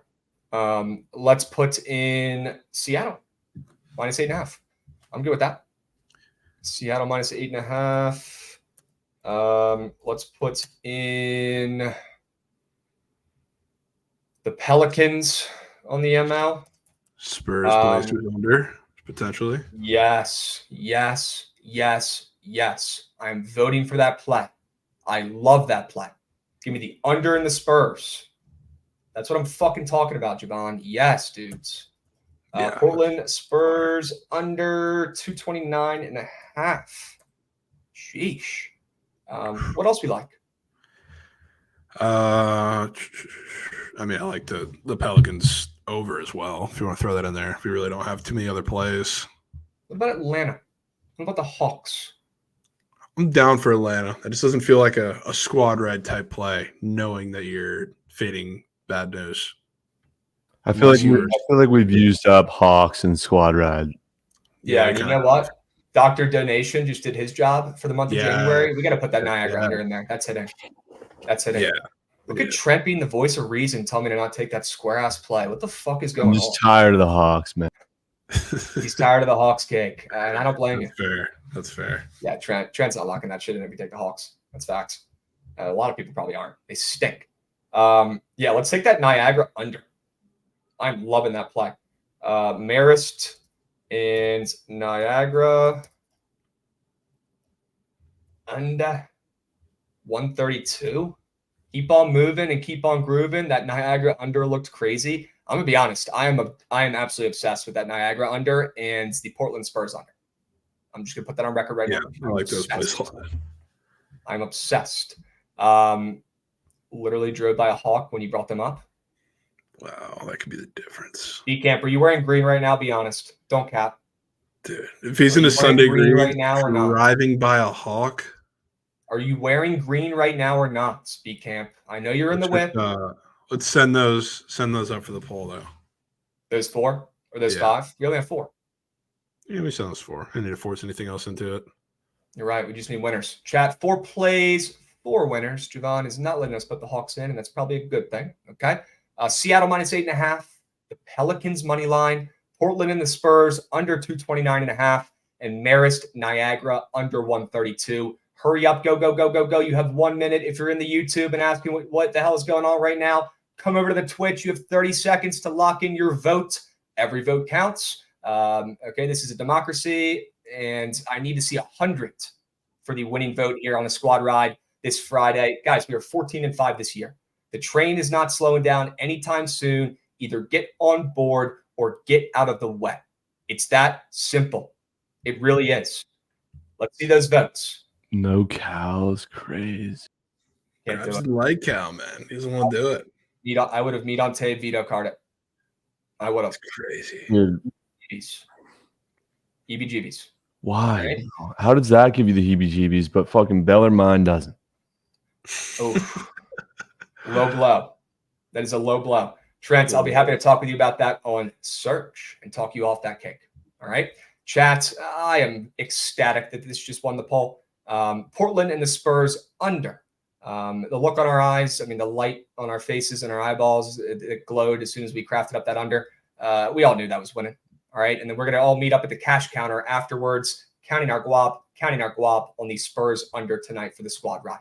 Yeah. Let's put in Seattle. Minus 8.5. I'm good with that. Seattle minus 8.5. Let's put in the Pelicans on the ML. Spurs plays to under, potentially. Yes. I'm voting for that play. I love that play. Give me the under in the Spurs. That's what I'm fucking talking about, Javon. Yes, dudes. Portland Spurs under 229.5. Sheesh. What else we like? I mean, I like the Pelicans over as well. If you want to throw that in there, if you really don't have too many other plays, What about Atlanta? What about the Hawks? I'm down for Atlanta. It just doesn't feel like a squad ride type play, knowing that you're fading bad news. I feel like Unless we've used up Hawks and Squad Ride. Yeah, and you kinda know what? Dr. Donation just did his job for the month of Yeah. January. We got to put that Niagara Yeah. under in there. That's hitting. That's hitting. Yeah. Look Yeah. at Trent being the voice of reason, telling me to not take that square ass play. What the fuck is I'm going on? just tired of the Hawks, man. He's tired of the Hawks cake, and I don't blame you. That's fair. That's fair. Yeah, Trent's not locking that shit in if you take the Hawks. That's facts. A lot of people probably aren't. They stink. Yeah, let's take that Niagara under. I'm loving that play. Marist and Niagara under 132. Keep on moving and keep on grooving. That Niagara under looked crazy. I'm gonna be honest. I am absolutely obsessed with that Niagara under and the Portland Spurs under. I'm just gonna put that on record right Yeah, now. I like those plays Obsessed. a lot. I'm obsessed. Literally drove by a Hawk when you brought them up. Wow, that could be the difference. Camp, are you wearing green right now? Be honest. Don't cap. Dude, if he's Are in you a wearing Sunday green green right now or not? driving by a Hawk, Are you wearing green right now or not? Speed Camp. I know you're in the whip. let's send those up for the poll though. Those 4 or those Yeah. 5? You only have 4. Yeah, we send those 4. I need to force anything else into it. You're right. We just need winners. Chat 4 plays, 4 winners. Javon is not letting us put the Hawks in, and that's probably a good thing. Okay. Seattle -8.5. The Pelicans money line. Portland and the Spurs under 229.5. And Marist Niagara under 132. Hurry up. Go, go, go, go, go. You have 1 minute. If you're in the YouTube and asking what the hell is going on right now, come over to the Twitch. You have 30 seconds to lock in your vote. Every vote counts. Okay, this is a democracy, and I need to see 100 for the winning vote here on the squad ride this Friday. Guys, we are 14-5 this year. The train is not slowing down anytime soon. Either get on board or get out of the way. It's that simple. It really is. Let's see those votes. No cows, crazy. Can't do Grabs it. the light cow, man. He doesn't want to do it. I would have Meat veto card it. I would have. It's crazy. Dude, EBGBs. why? Right. How does that give you the heebie-jeebies, but fucking Bellarmine doesn't? Oh, low blow. That is a low blow. Trent, I'll be happy to talk with you about that on Search and talk you off that cake. All right. Chat, I am ecstatic that this just won the poll. Portland and the Spurs under. The look on our eyes, I mean, the light on our faces and our eyeballs, it glowed as soon as we crafted up that under. We all knew that was winning. All right. And then we're going to all meet up at the cash counter afterwards, counting our guap on the Spurs under tonight for the squad ride.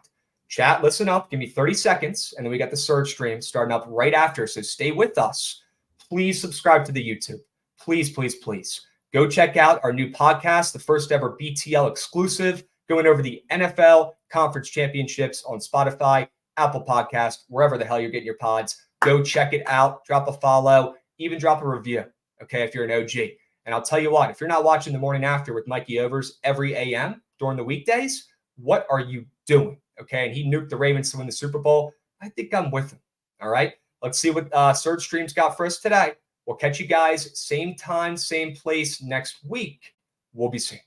Chat, listen up. Give me 30 seconds. And then we got the Surge stream starting up right after. So stay with us. Please subscribe to the YouTube. Please, please, please. Go check out our new podcast, the first ever BTL exclusive, going over the NFL Conference Championships on Spotify, Apple Podcast, wherever the hell you're getting your pods. Go check it out. Drop a follow. Even drop a review, okay, if you're an OG. And I'll tell you what, if you're not watching the morning after with Mikey Overs every AM during the weekdays, what are you doing? Okay, and he nuked the Ravens to win the Super Bowl. I think I'm with him. All right, let's see what Surge Stream's got for us today. We'll catch you guys same time, same place next week. We'll be seeing.